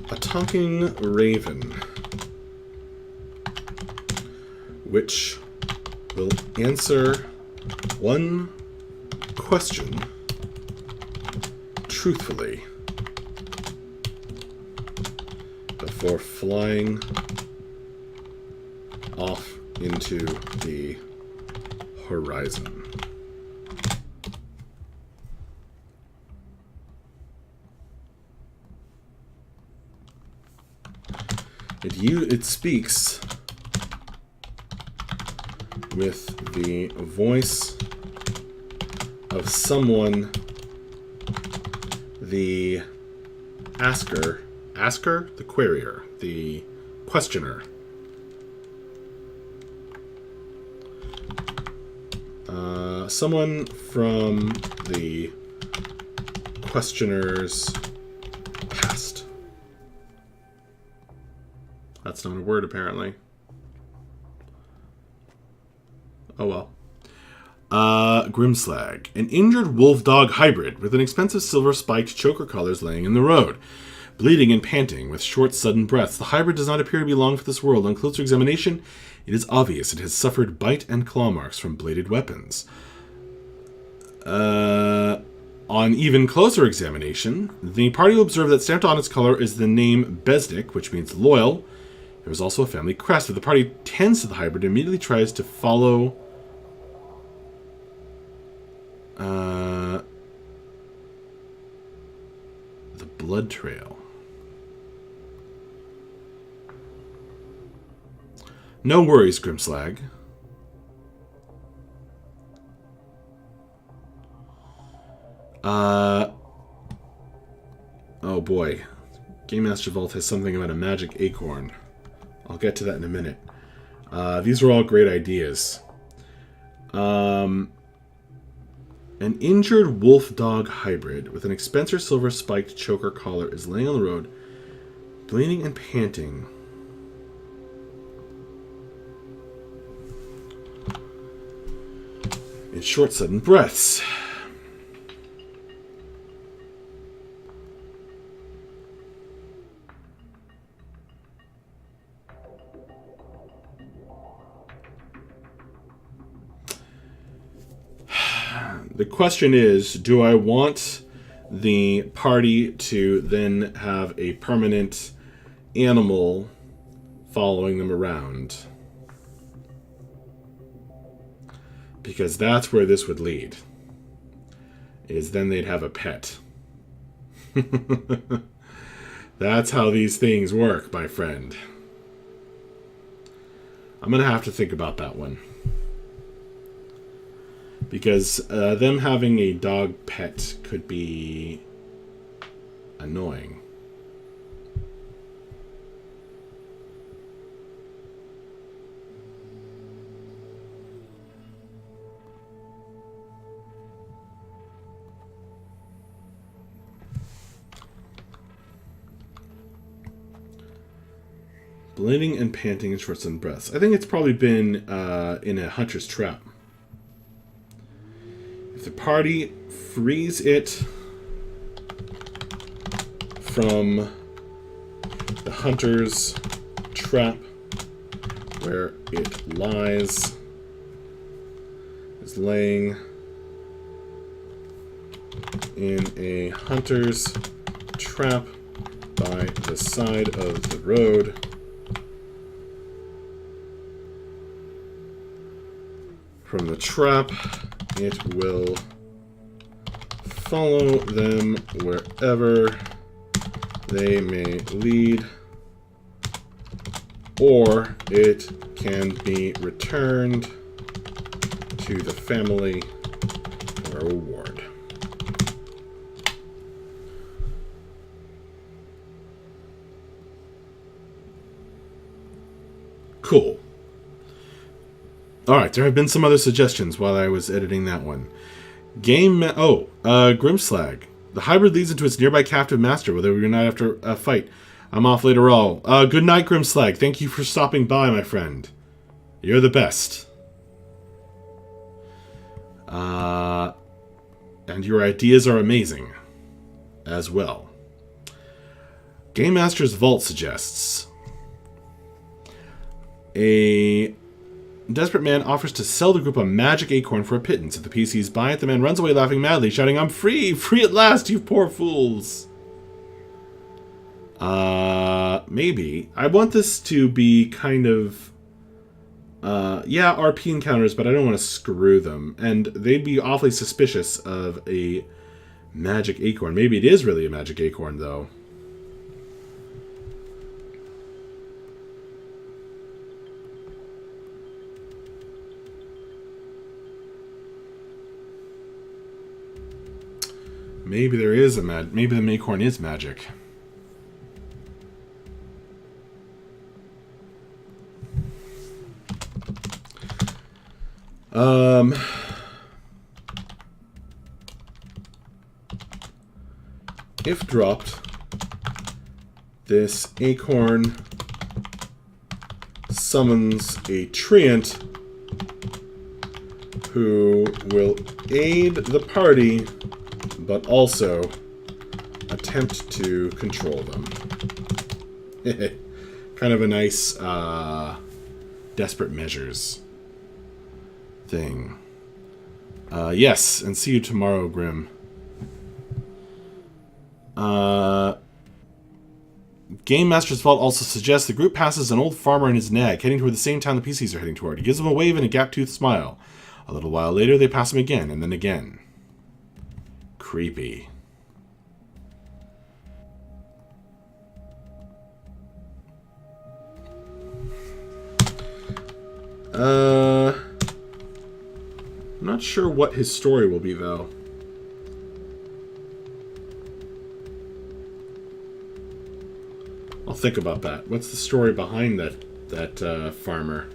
A talking raven, which will answer one question truthfully before flying off into the horizon. It speaks with the voice of someone, the asker, the querier, the questioner. Someone from the questioner's past. That's not a word, apparently. Oh well. Grimslag. An injured wolf-dog hybrid with an expensive silver-spiked choker collars laying in the road. Bleeding and panting, with short, sudden breaths, the hybrid does not appear to be long for this world. On closer examination, it is obvious it has suffered bite and claw marks from bladed weapons. On even closer examination, the party will observe that stamped on its collar is the name Besnik, which means loyal. There is also a family crest. If the party tends to the hybrid, it immediately tries to follow the blood trail. No worries, Grimslag. Oh boy. Game Master Vault has something about a magic acorn. I'll get to that in a minute. These are all great ideas. An injured wolf-dog hybrid with an expensive silver-spiked choker collar is laying on the road, bleeding and panting. In short, sudden breaths. The question is, do I want the party to then have a permanent animal following them around? Because that's where this would lead. Is then they'd have a pet. That's how these things work, my friend. I'm going to have to think about that one. Because them having a dog pet could be annoying. Bleeding and panting and short sudden breaths. I think it's probably been in a hunter's trap. If the party frees it from the hunter's trap where it lies, is laying in a hunter's trap by the side of the road, from the trap, it will follow them wherever they may lead, or it can be returned to the family for a reward. Cool. Alright, there have been some other suggestions while I was editing that one. Grimslag. The hybrid leads into its nearby captive master, whether we're not after a fight. I'm off later all. Good night, Grimslag. Thank you for stopping by, my friend. You're the best. And your ideas are amazing as well. Game Master's Vault suggests a desperate man offers to sell the group a magic acorn for a pittance. If the PCs buy it, the man runs away laughing madly, shouting, "I'm free! Free at last, you poor fools!" Maybe. I want this to be kind of... yeah, RP encounters, but I don't want to screw them. And they'd be awfully suspicious of a magic acorn. Maybe it is really a magic acorn, though. Maybe there is maybe the acorn is magic. If dropped, this acorn summons a treant who will aid the party, but also attempt to control them. Kind of a nice desperate measures thing. Yes, and see you tomorrow, Grim. Game Master's Vault also suggests the group passes an old farmer and his nag, heading toward the same town the PCs are heading toward. He gives them a wave and a gap-toothed smile. A little while later, they pass him again, and then again. Creepy. I'm not sure what his story will be, though. I'll think about that. What's the story behind that farmer?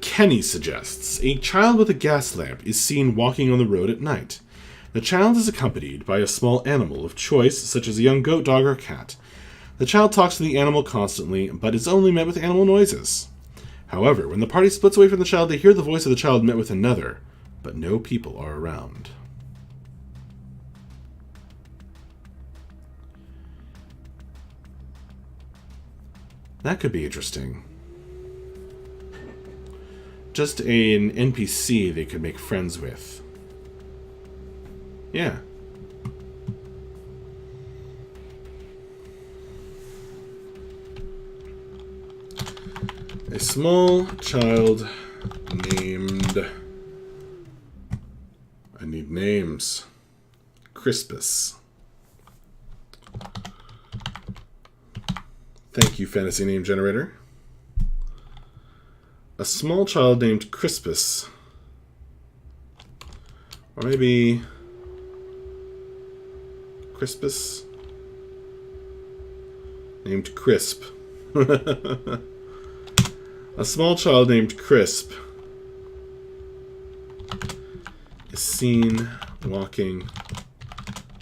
Kenny suggests, a child with a gas lamp is seen walking on the road at night. The child is accompanied by a small animal of choice, such as a young goat, dog, or cat. The child talks to the animal constantly, but is only met with animal noises. However, when the party splits away from the child, they hear the voice of the child met with another, but no people are around. That could be interesting. Just an NPC they could make friends with. Yeah. A small child named... I need names. Crispus. Thank you, Fantasy Name Generator. A small child named Crispus. Or maybe... Crispus? Named Crisp. A small child named Crisp is seen walking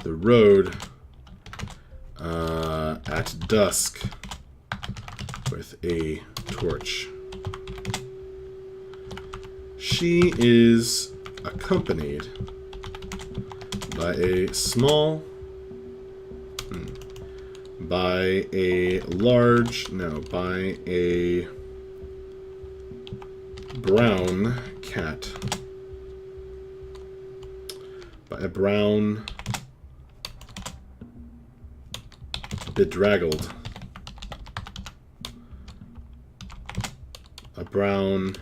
the road at dusk with a torch. She is accompanied by a small, by a brown cat. By a brown, bedraggled, a brown,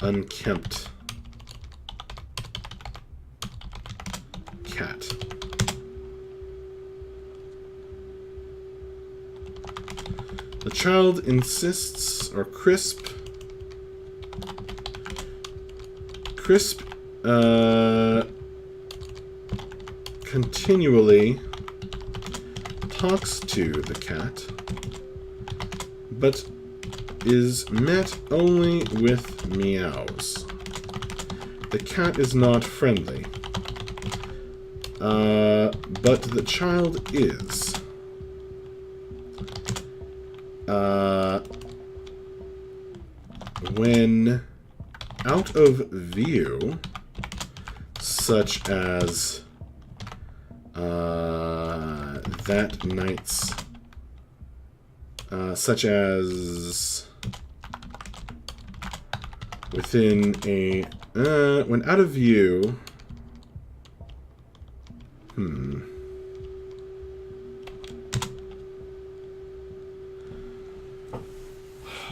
unkempt cat. The child insists, or Crisp continually talks to the cat, but is met only with meows. The cat is not friendly, but the child is. When out of view, such as that night's, such as within a, when out of view,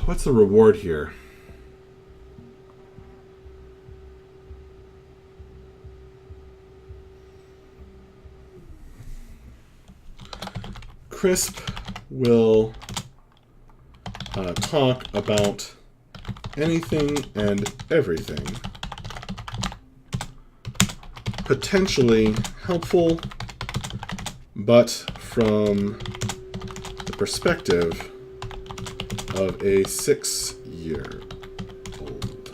what's the reward here? Crisp will talk about anything and everything, potentially helpful, but from the perspective of a 6-year-old.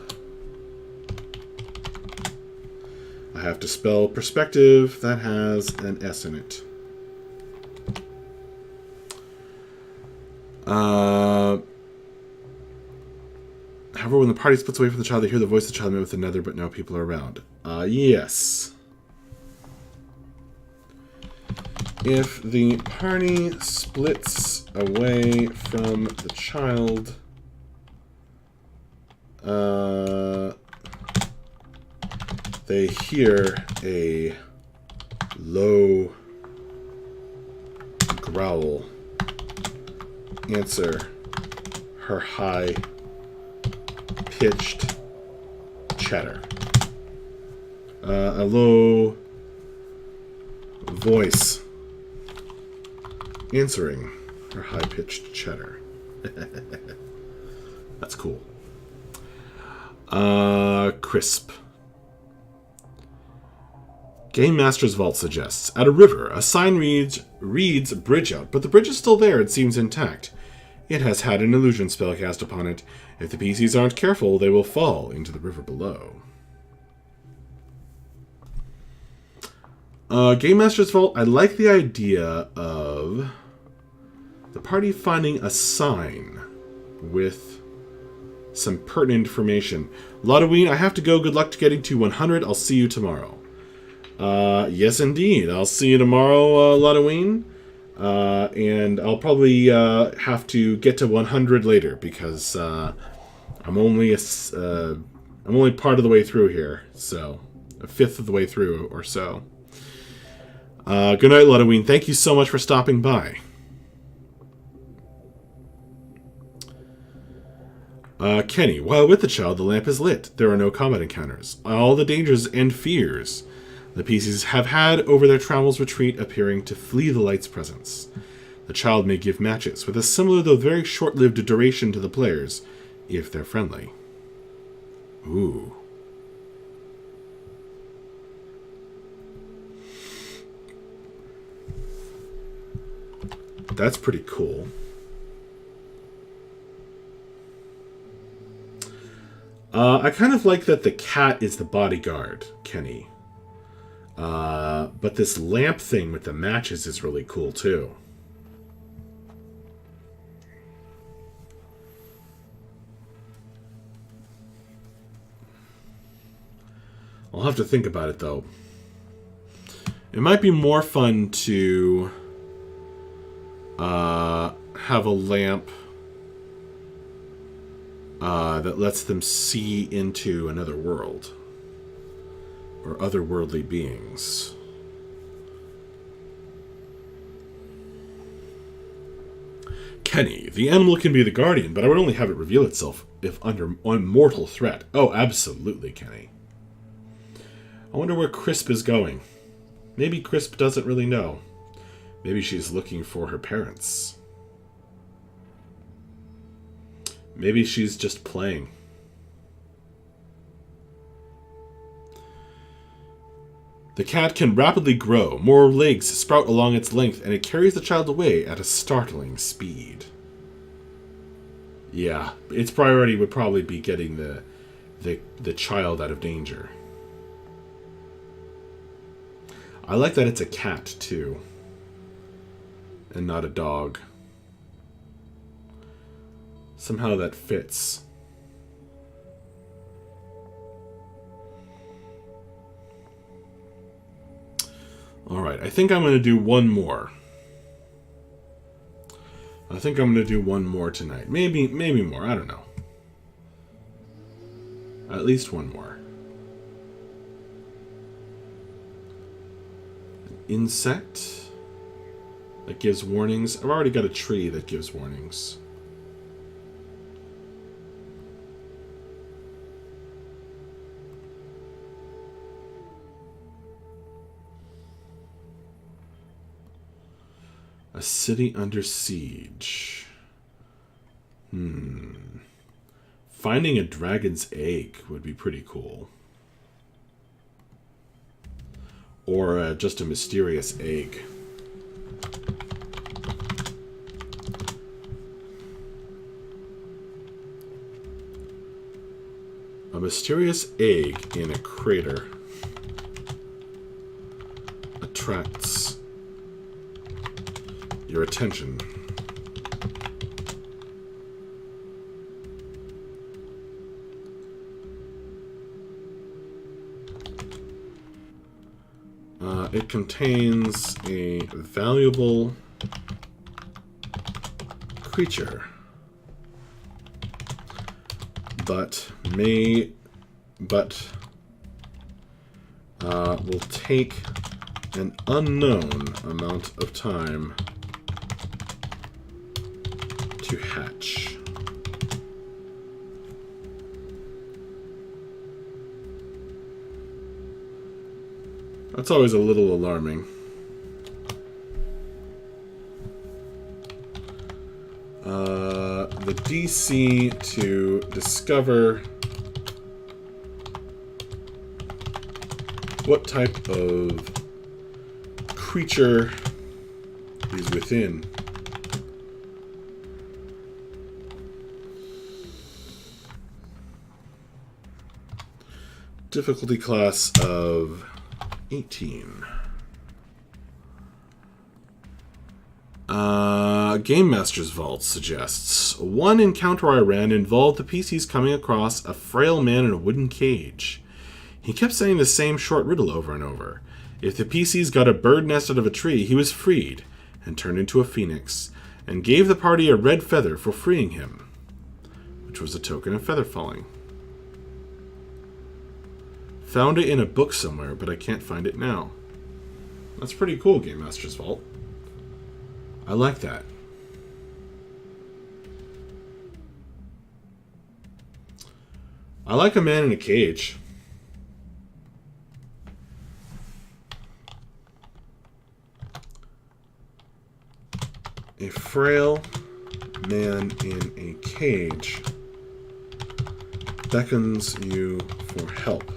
I have to spell perspective. That has an S in it. However, when the party splits away from the child, they hear the voice of the child met with another, but no people are around. Yes. If the party splits away from the child, they hear a low growl answer her high-pitched chatter. A low voice answering her high-pitched chatter. That's cool. Crisp. Game Master's Vault suggests, at a river, a sign reads bridge out, but the bridge is still there and seems intact. It has had an illusion spell cast upon it. If the PCs aren't careful, they will fall into the river below. Game Master's Vault, I like the idea of the party finding a sign with some pertinent information. Lodoween, I have to go. Good luck to getting to 100. I'll see you tomorrow. Yes, indeed. I'll see you tomorrow, Lodoween. And I'll probably have to get to 100 later because I'm only part of the way through here, so a fifth of the way through or so. Good night, Lodoween. Thank you so much for stopping by. Kenny, while with the child, the lamp is lit. There are no combat encounters. All the dangers and fears the PCs have had over their travels retreat appearing to flee the light's presence. The child may give matches with a similar though very short-lived duration to the players, if they're friendly. Ooh. That's pretty cool. I kind of like that the cat is the bodyguard, Kenny. But this lamp thing with the matches is really cool, too. I'll have to think about it, though. It might be more fun to have a lamp that lets them see into another world or otherworldly beings. Kenny, the animal can be the guardian, but I would only have it reveal itself if under mortal threat. Oh, absolutely, Kenny. I wonder where Crisp is going. Maybe Crisp doesn't really know. Maybe she's looking for her parents. Maybe she's just playing. The cat can rapidly grow. More legs sprout along its length, and it carries the child away at a startling speed. Yeah, its priority would probably be getting the child out of danger. I like that it's a cat, too. And not a dog. Somehow that fits. Alright, I think I'm going to do one more. I think I'm going to do one more tonight. Maybe more, I don't know. At least one more. An insect that gives warnings. I've already got a tree that gives warnings. A city under siege. Finding a dragon's egg would be pretty cool. Or just a mysterious egg. A mysterious egg in a crater attracts your attention. It contains a valuable creature, but will take an unknown amount of time to hatch. That's always a little alarming. the DC to discover what type of creature is within. Difficulty class of 18. Game Master's Vault suggests, one encounter I ran involved the PCs coming across a frail man in a wooden cage. He kept saying the same short riddle over and over. If the PCs got a bird nest out of a tree, he was freed and turned into a phoenix, and gave the party a red feather for freeing him, which was a token of feather falling. Found it in a book somewhere, but I can't find it now. That's pretty cool, Game Master's Vault. I like that. I like a man in a cage. A frail man in a cage beckons you for help.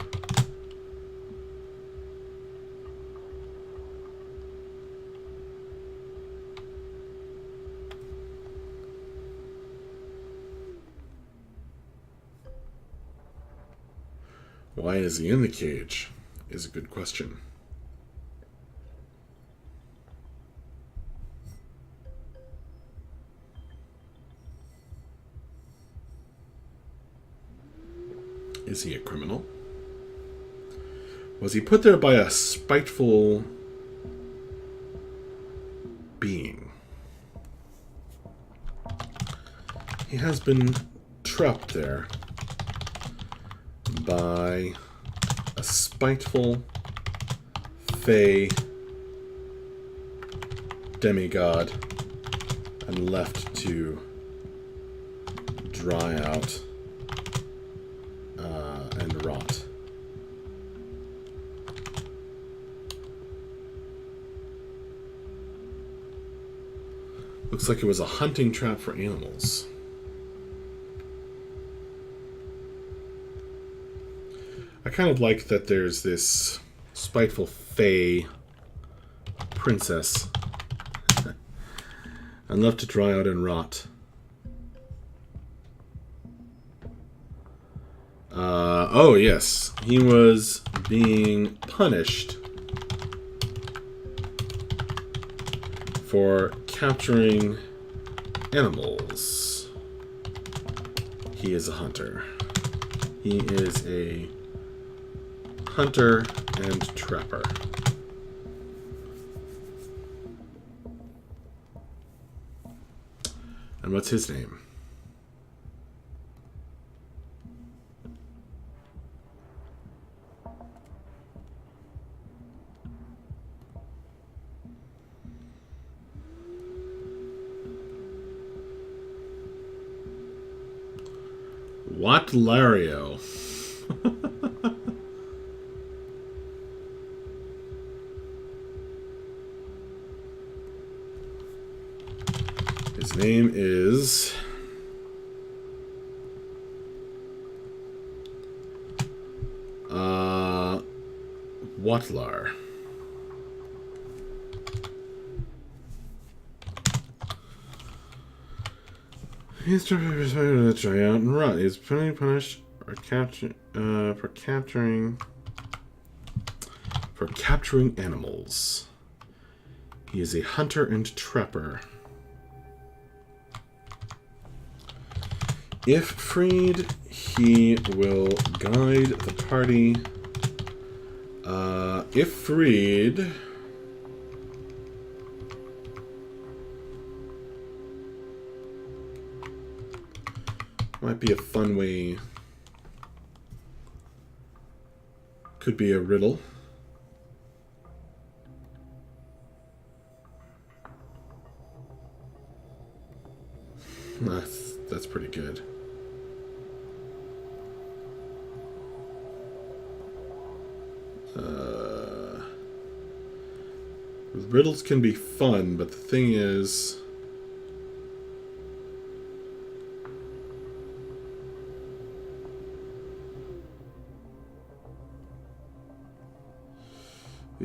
Why is he in the cage? Is a good question. Is he a criminal? Was he put there by a spiteful being? He has been trapped there by a spiteful fey demigod and left to dry out and rot. Looks like it was a hunting trap for animals. I kind of like that there's this spiteful fey princess and left to dry out and rot. Oh yes, he was being punished for capturing animals. He is a hunter. He is a hunter and trapper. And what's his name? Watlario. His name is Watlar. He's trying to try out and run. He's being punished for capturing animals. He is a hunter and trapper. If freed, he will guide the party. If freed, might be a fun way. Could be a riddle. That's pretty good. Riddles can be fun, but the thing is,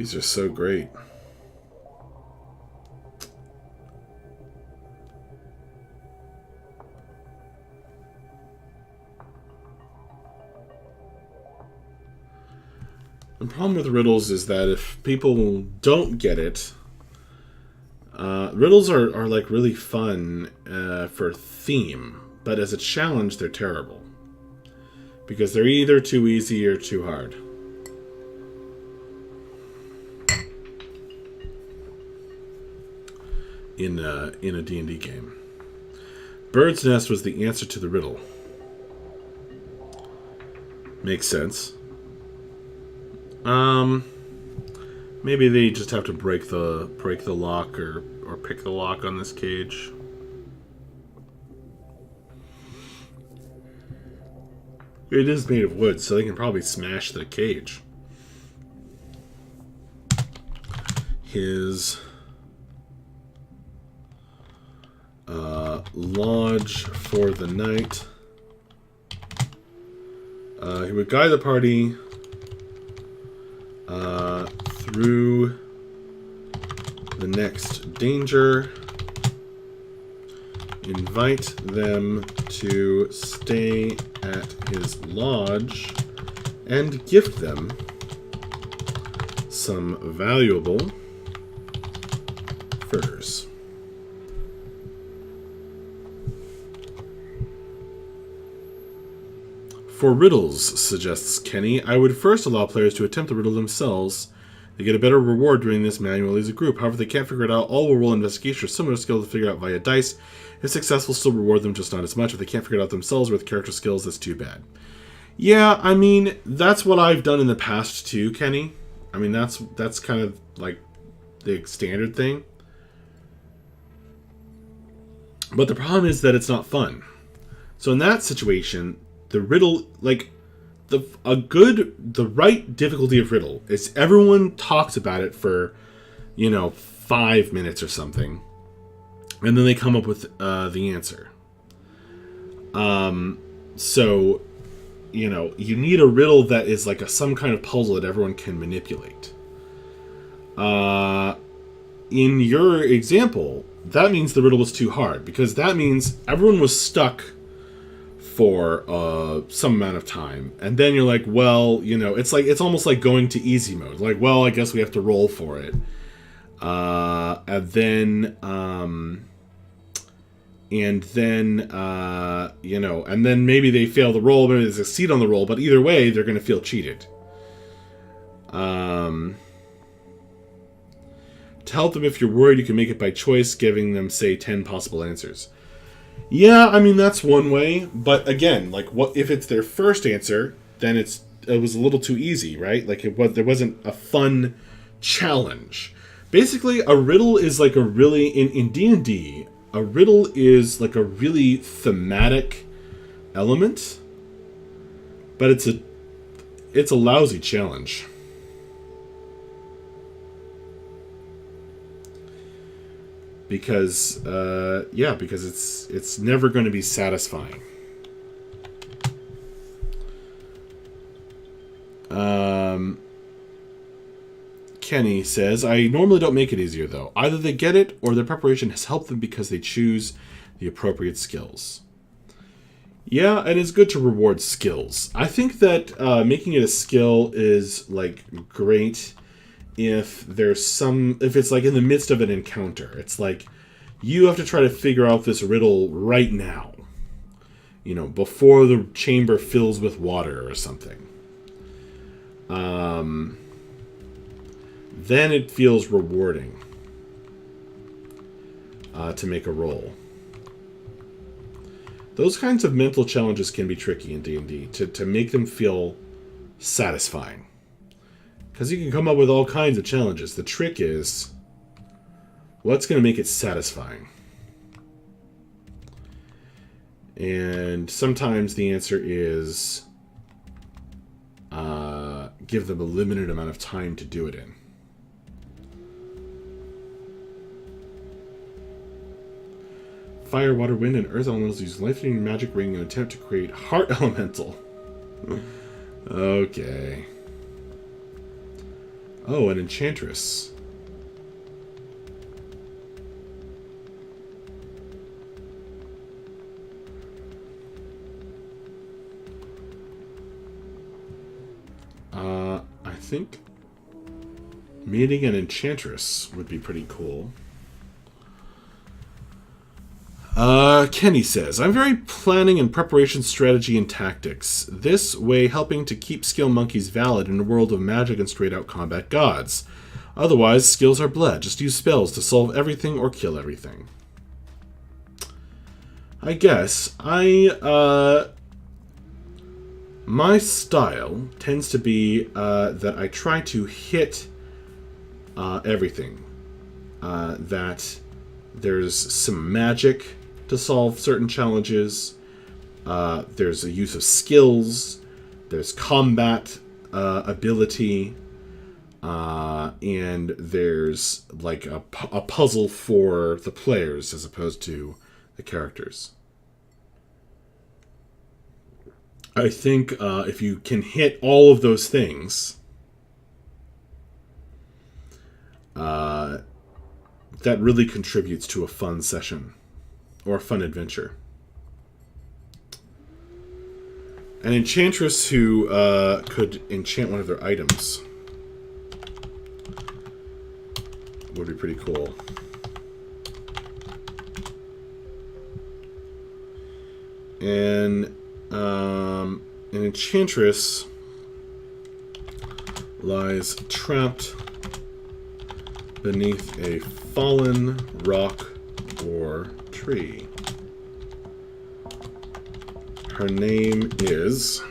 These are so great. The problem with riddles is that if people don't get it, riddles are like really fun for theme, but as a challenge, they're terrible because they're either too easy or too hard. In a D&D game, bird's nest was the answer to the riddle. Makes sense. Maybe they just have to break the lock or pick the lock on this cage. It is made of wood, so they can probably smash the cage. His lodge for the night. He would guide the party through the next danger, invite them to stay at his lodge, and gift them some valuable furs. For riddles, suggests Kenny, I would first allow players to attempt the riddle themselves. They get a better reward doing this manually as a group. However, if they can't figure it out, all will roll investigation or similar skills to figure out via dice. If successful, still reward them, just not as much. If they can't figure it out themselves with character skills, that's too bad. Yeah, I mean, that's what I've done in the past too, Kenny. I mean, that's kind of like the standard thing. But the problem is that it's not fun. So in that situation, the riddle, like, the right difficulty of riddle is everyone talks about it for, 5 minutes or something, and then they come up with the answer. So, you need a riddle that is like some kind of puzzle that everyone can manipulate. In your example, that means the riddle was too hard, because that means everyone was stuck for some amount of time, and then you're like, well, it's almost like going to easy mode. Like, well, I guess we have to roll for it, and then maybe they fail the roll, maybe they succeed on the roll, but either way, they're going to feel cheated. To help them, if you're worried, you can make it by choice, giving them, say, 10 possible answers. Yeah, I mean, that's one way, but again, like, what if it's their first answer, then it was a little too easy, right? Like, there wasn't a fun challenge. Basically, a riddle is like a really, in D&D, a riddle is like a really thematic element, but it's a lousy challenge. Because it's never going to be satisfying. Kenny says, I normally don't make it easier, though. Either they get it, or their preparation has helped them because they choose the appropriate skills. Yeah, and it's good to reward skills. I think that making it a skill is, like, great if it's like in the midst of an encounter. It's like you have to try to figure out this riddle right now, before the chamber fills with water or something. Then it feels rewarding to make a roll. Those kinds of mental challenges can be tricky in D&D to make them feel satisfying. Because you can come up with all kinds of challenges. The trick is, what's going to make it satisfying? And sometimes the answer is give them a limited amount of time to do it in. Fire, water, wind, and earth elementals use life-giving magic ring in an attempt to create heart elemental. Okay. Oh, an enchantress. I think meeting an enchantress would be pretty cool. Kenny says, I'm very planning and preparation strategy and tactics. This way helping to keep skill monkeys valid in a world of magic and straight-out combat gods. Otherwise, skills are bled. Just use spells to solve everything or kill everything. I guess. My style tends to be that I try to hit everything. That there's some magic to solve certain challenges. There's a use of skills. There's combat ability. And there's like a puzzle for the players as opposed to the characters. I think if you can hit all of those things, that really contributes to a fun session or a fun adventure. An enchantress who could enchant one of their items would be pretty cool. And an enchantress lies trapped beneath a fallen rock or tree. Her name is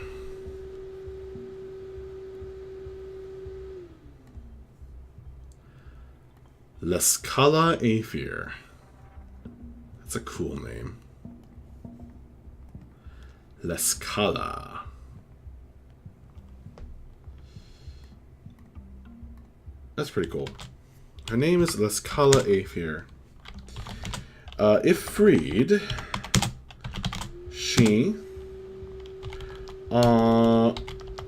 Lescala Aphir. That's a cool name. Lescala. That's pretty cool. Her name is Lescala Aphir. If freed, she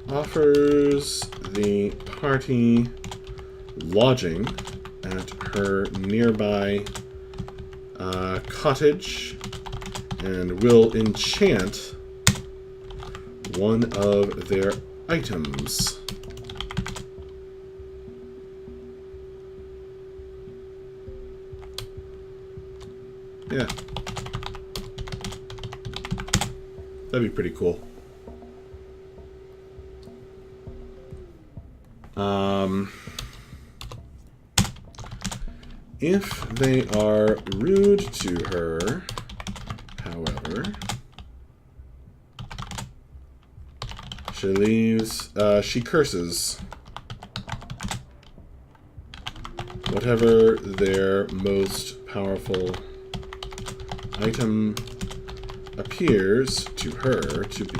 offers the party lodging at her nearby cottage and will enchant one of their items. Yeah. That'd be pretty cool. If they are rude to her, however, she leaves, she curses whatever their most powerful item appears to her to be.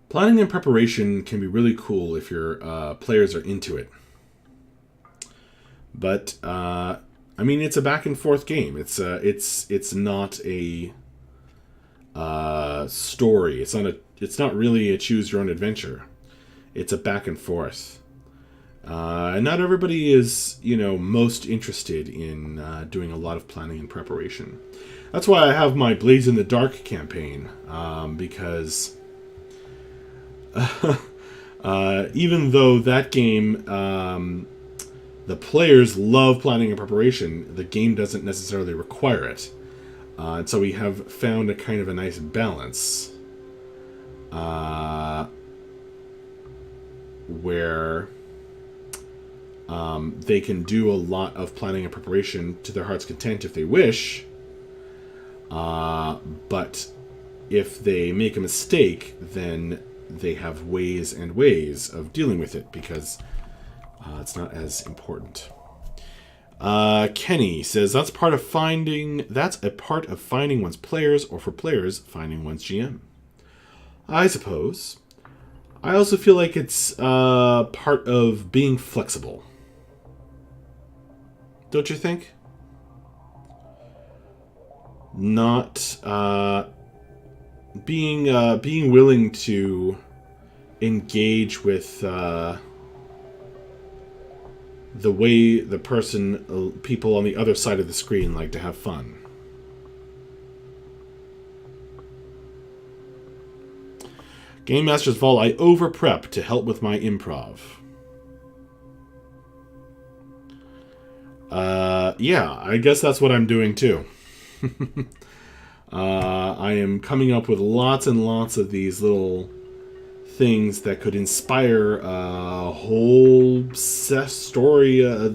Planning and preparation can be really cool if your players are into it. But I mean, it's a back and forth game. It's not a story. It's not really a choose your own adventure. It's a back and forth. And not everybody is, most interested in doing a lot of planning and preparation. That's why I have my Blaze in the Dark campaign, because even though that game, the players love planning and preparation, the game doesn't necessarily require it. And so we have found a kind of a nice balance where they can do a lot of planning and preparation to their heart's content if they wish. But if they make a mistake, then they have ways and ways of dealing with it because it's not as important. Kenny says that's a part of finding one's players, or for players finding one's GM. I suppose. I also feel like it's part of being flexible. Don't you think? Not being willing to engage with the way people on the other side of the screen like to have fun. Game Master's Vault, I over-prep to help with my improv. Yeah, I guess that's what I'm doing too. I am coming up with lots and lots of these little things that could inspire a whole story, a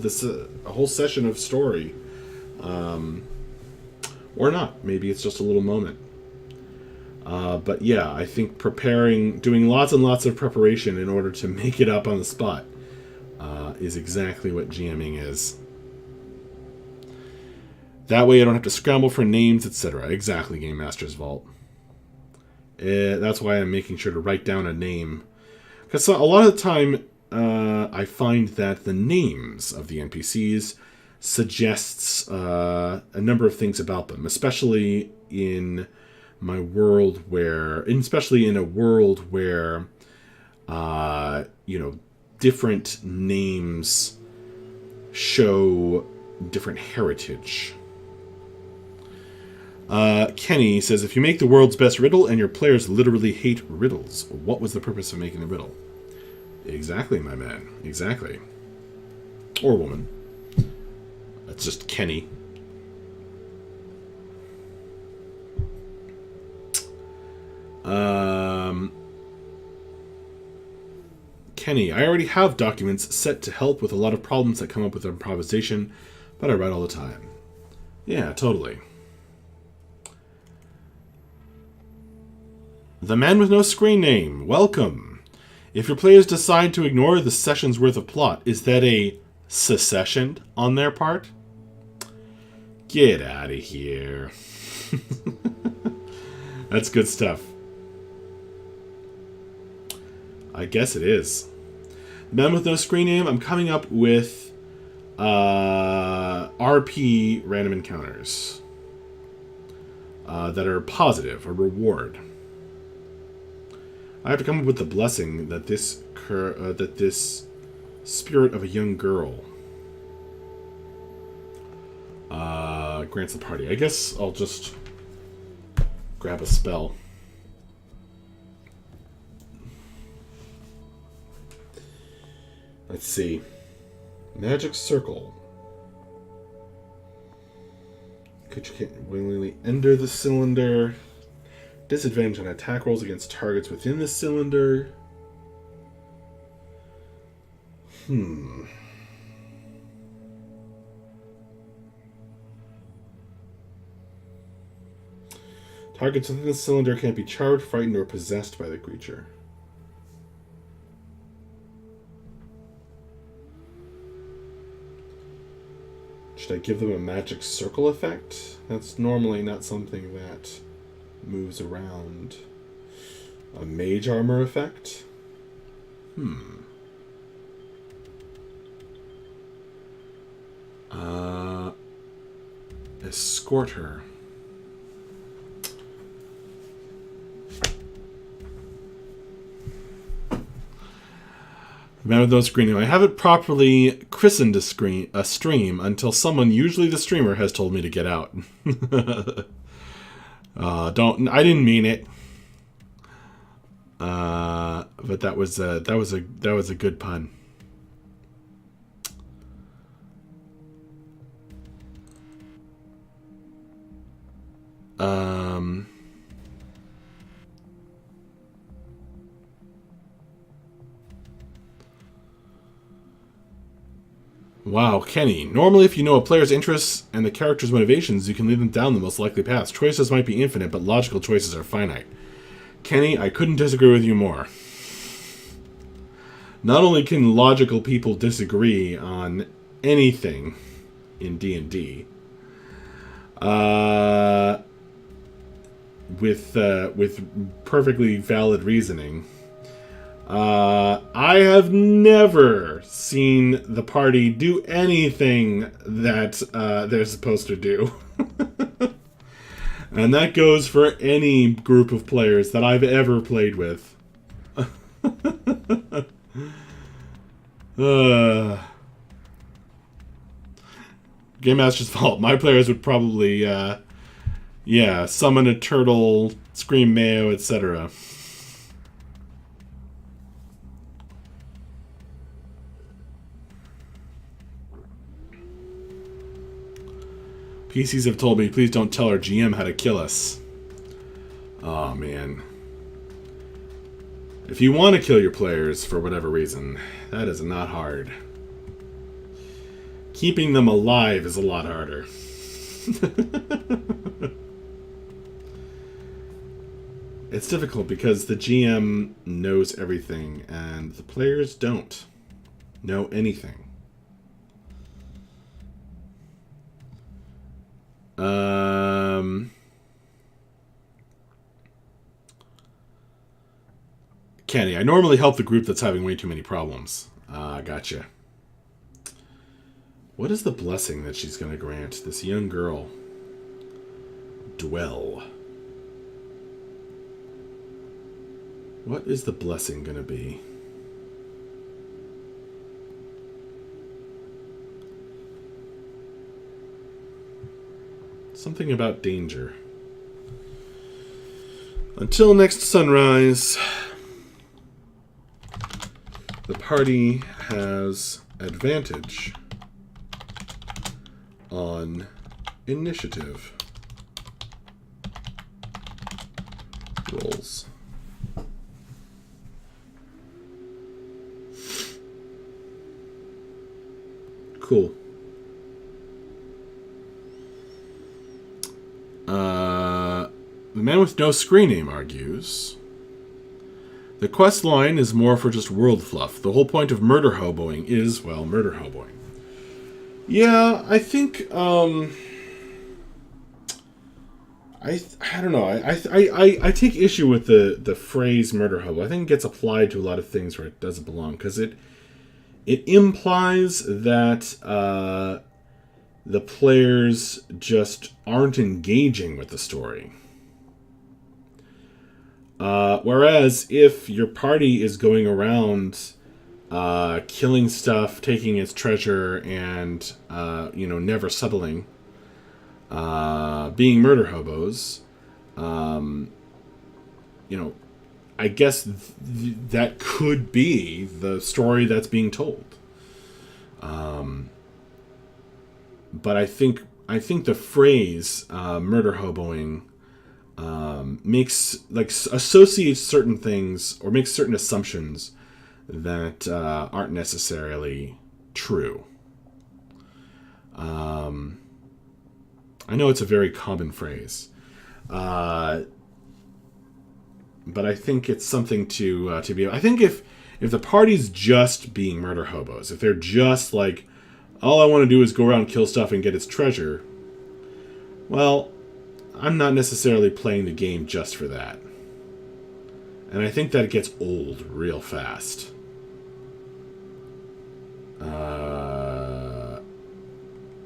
whole session of story. Or not. Maybe it's just a little moment. But yeah, I think doing lots and lots of preparation in order to make it up on the spot is exactly what GMing is. That way I don't have to scramble for names, etc. Exactly, Game Master's Vault. That's why I'm making sure to write down a name. Because a lot of the time, I find that the names of the NPCs suggests a number of things about them, especially in my world especially in a world where, different names show different heritage. Kenny says, if you make the world's best riddle and your players literally hate riddles, what was the purpose of making the riddle? Exactly, my man. Exactly. Or woman. That's just Kenny. Kenny, I already have documents set to help with a lot of problems that come up with improvisation, but I write all the time. Yeah, totally. The man with no screen name, welcome. If your players decide to ignore the session's worth of plot, is that a secession on their part? Get out of here. That's good stuff. I guess it is. The man with no screen name, I'm coming up with RP random encounters that are positive, a reward. I have to come up with the blessing that this spirit of a young girl grants the party. I guess I'll just grab a spell. Let's see. Magic Circle. Could you willingly enter the cylinder? Disadvantage on attack rolls against targets within the cylinder. Targets within the cylinder can't be charmed, frightened, or possessed by the creature. Should I give them a magic circle effect? That's normally not something that moves around. A mage armor effect? Escort her. Man with no screen name. I haven't properly christened a stream until someone, usually the streamer, has told me to get out. I didn't mean it. But that was a good pun. Wow, Kenny. Normally, if you know a player's interests and the character's motivations, you can lead them down the most likely path. Choices might be infinite, but logical choices are finite. Kenny, I couldn't disagree with you more. Not only can logical people disagree on anything in D&D, with perfectly valid reasoning, I have never seen the party do anything that they're supposed to do. And that goes for any group of players that I've ever played with. Game Master's fault. My players would probably, summon a turtle, scream mayo, etc. PCs have told me, please don't tell our GM how to kill us. Oh, man. If you want to kill your players for whatever reason, that is not hard. Keeping them alive is a lot harder. It's difficult because the GM knows everything and the players don't know anything. Kenny, I normally help the group that's having way too many problems. Gotcha. What is the blessing that she's going to grant this young girl? Dwell. What is the blessing going to be? Something about danger. Until next sunrise, the party has advantage on initiative rolls. Cool. The man with no screen name argues, the quest line is more for just world fluff. The whole point of murder hoboing is, well, murder hoboing. Yeah, I think, I don't know. I take issue with the phrase murder hobo. I think it gets applied to a lot of things where it doesn't belong, because it implies that the players just aren't engaging with the story. Whereas if your party is going around killing stuff, taking its treasure, and never settling, being murder hobos, I guess that could be the story that's being told. But I think the phrase murder hoboing associates certain things or makes certain assumptions that aren't necessarily true. I know it's a very common phrase, but I think it's something to be. I think if the party's just being murder hobos, if they're just like, all I want to do is go around, kill stuff, and get its treasure, well, I'm not necessarily playing the game just for that. And I think that it gets old real fast.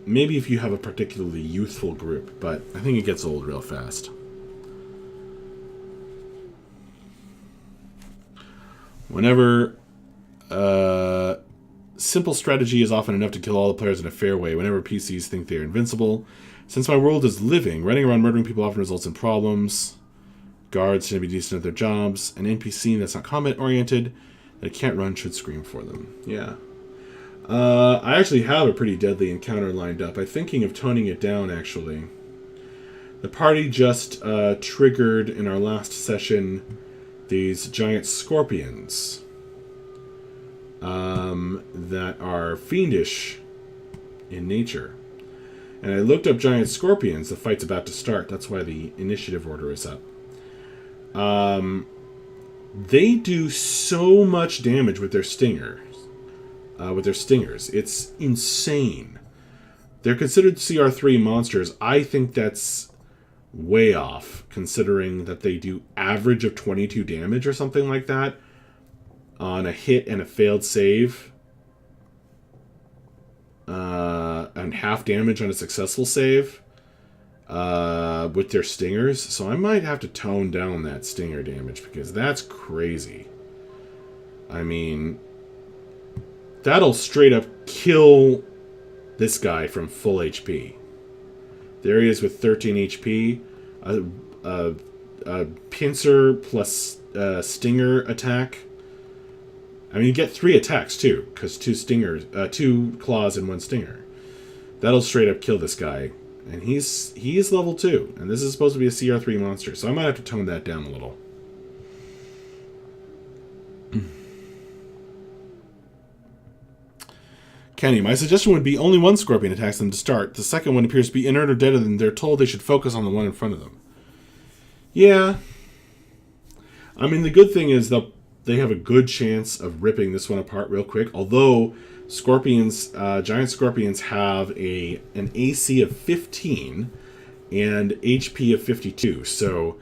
Maybe if you have a particularly youthful group, but I think it gets old real fast. Whenever simple strategy is often enough to kill all the players in a fair way, whenever PCs think they are invincible. Since my world is living, running around murdering people often results in problems. Guards tend to be decent at their jobs. An NPC that's not combat-oriented, that can't run, should scream for them. Yeah. I actually have a pretty deadly encounter lined up. I'm thinking of toning it down, actually. The party just triggered, in our last session, these giant scorpions that are fiendish in nature. And I looked up giant scorpions. The fight's about to start. That's why the initiative order is up. They do so much damage with their stingers. It's insane. They're considered CR3 monsters. I think that's way off, considering that they do average of 22 damage or something like that. on a hit and a failed save, and half damage on a successful save with their stingers. So I might have to tone down that stinger damage because that's crazy. I mean, that'll straight up kill this guy from full HP. There he is with 13 HP. A pincer plus stinger attack. I mean, you get 3 attacks too, because 2 claws and 1 stinger. That'll straight up kill this guy, and he is level 2, and this is supposed to be a CR3 monster, so I might have to tone that down a little. Kenny, my suggestion would be only 1 scorpion attacks them to start. The second one appears to be inert or dead, and they're told they should focus on the one in front of them. Yeah. I mean, the good thing is they have a good chance of ripping this one apart real quick. Although scorpions, giant scorpions have an AC of 15 and HP of 52. So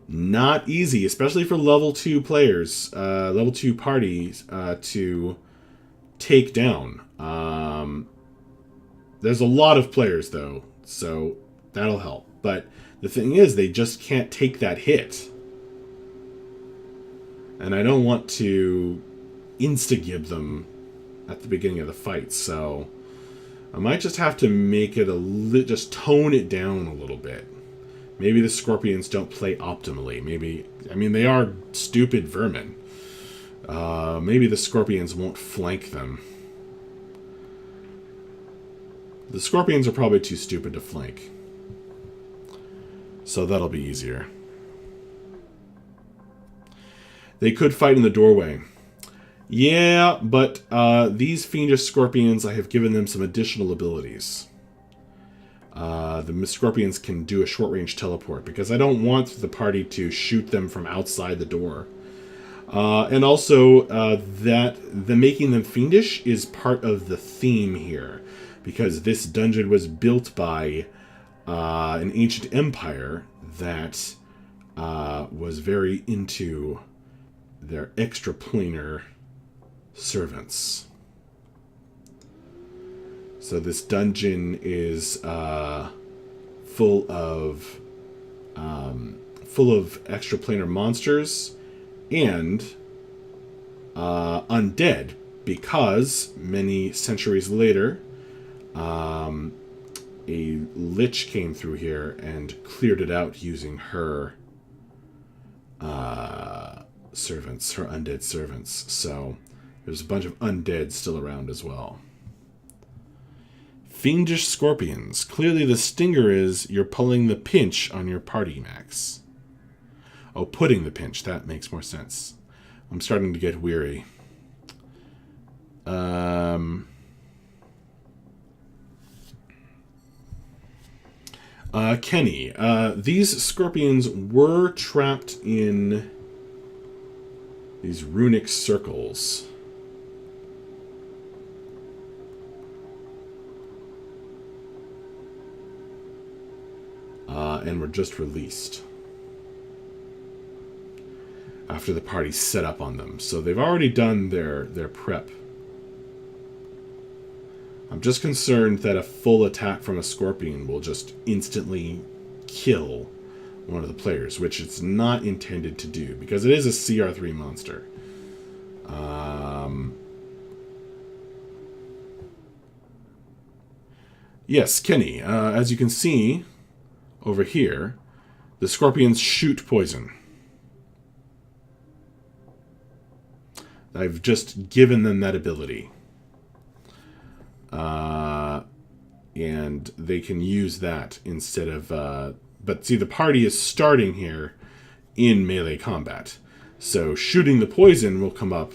not easy, especially for level 2 players, level 2 parties to take down. There's a lot of players though, so that'll help. But the thing is, they just can't take that hit. And I don't want to insta-gib them at the beginning of the fight, so I might just have to make it just tone it down a little bit. Maybe the scorpions don't play optimally. Maybe, I mean, they are stupid vermin. Maybe the scorpions won't flank them. The scorpions are probably too stupid to flank. So that'll be easier. They could fight in the doorway. Yeah, but these fiendish scorpions, I have given them some additional abilities. The scorpions can do a short-range teleport, because I don't want the party to shoot them from outside the door. And also, the making them fiendish is part of the theme here, because this dungeon was built by an ancient empire that was very into their extraplanar servants. So this dungeon is full of extraplanar monsters and undead, because many centuries later a lich came through here and cleared it out using her servants, her undead servants. So there's a bunch of undead still around as well. Fiendish scorpions. Clearly the stinger is you're pulling the pinch on your party max. Oh, putting the pinch. That makes more sense. I'm starting to get weary. Kenny, these scorpions were trapped in these runic circles. And were just released after the party set up on them. So they've already done their prep. I'm just concerned that a full attack from a scorpion will just instantly kill one of the players, which it's not intended to do, because it is a CR3 monster. Yes, Kenny, as you can see over here, the scorpions shoot poison. I've just given them that ability. And they can use that instead of... but see, the party is starting here in melee combat. So shooting the poison will come up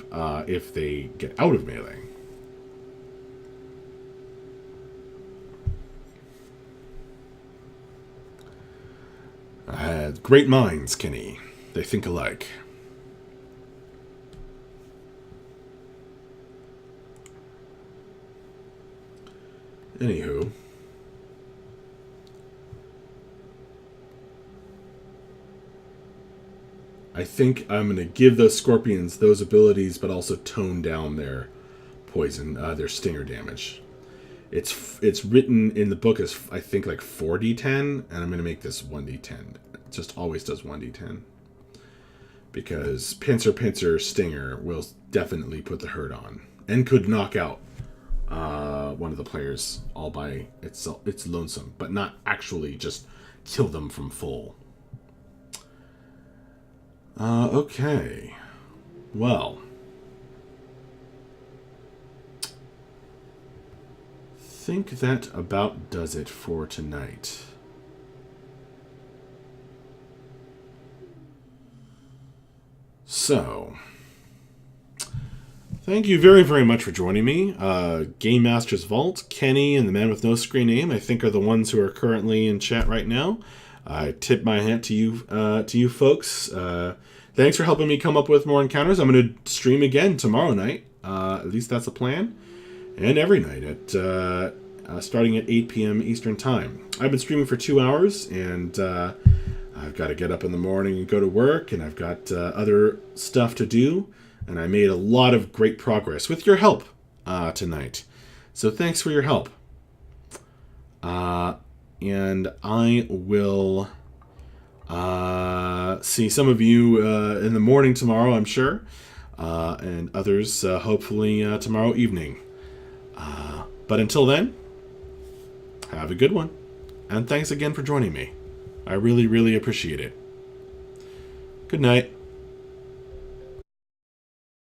if they get out of melee. Great minds, Kenny. They think alike. Anywho. I think I'm going to give those scorpions those abilities, but also tone down their poison, their stinger damage. It's written in the book as, I think, like 4d10, and I'm going to make this 1d10. It just always does 1d10. Because Pincer Stinger will definitely put the hurt on. And could knock out one of the players all by itself. It's lonesome, but not actually just kill them from full. Okay. Well. Think that about does it for tonight. So, thank you very, very much for joining me. Game Master's Vault, Kenny, and the man with no screen name, I think, are the ones who are currently in chat right now. I tip my hat to you folks. Thanks for helping me come up with more encounters. I'm going to stream again tomorrow night. At least that's a plan. And every night at starting at 8 p.m. Eastern Time. I've been streaming for 2 hours, and I've got to get up in the morning and go to work, and I've got other stuff to do, and I made a lot of great progress with your help tonight. So thanks for your help. And I will see some of you in the morning tomorrow, I'm sure, and others hopefully tomorrow evening. But until then, have a good one, and thanks again for joining me. I really, really appreciate it. Good night.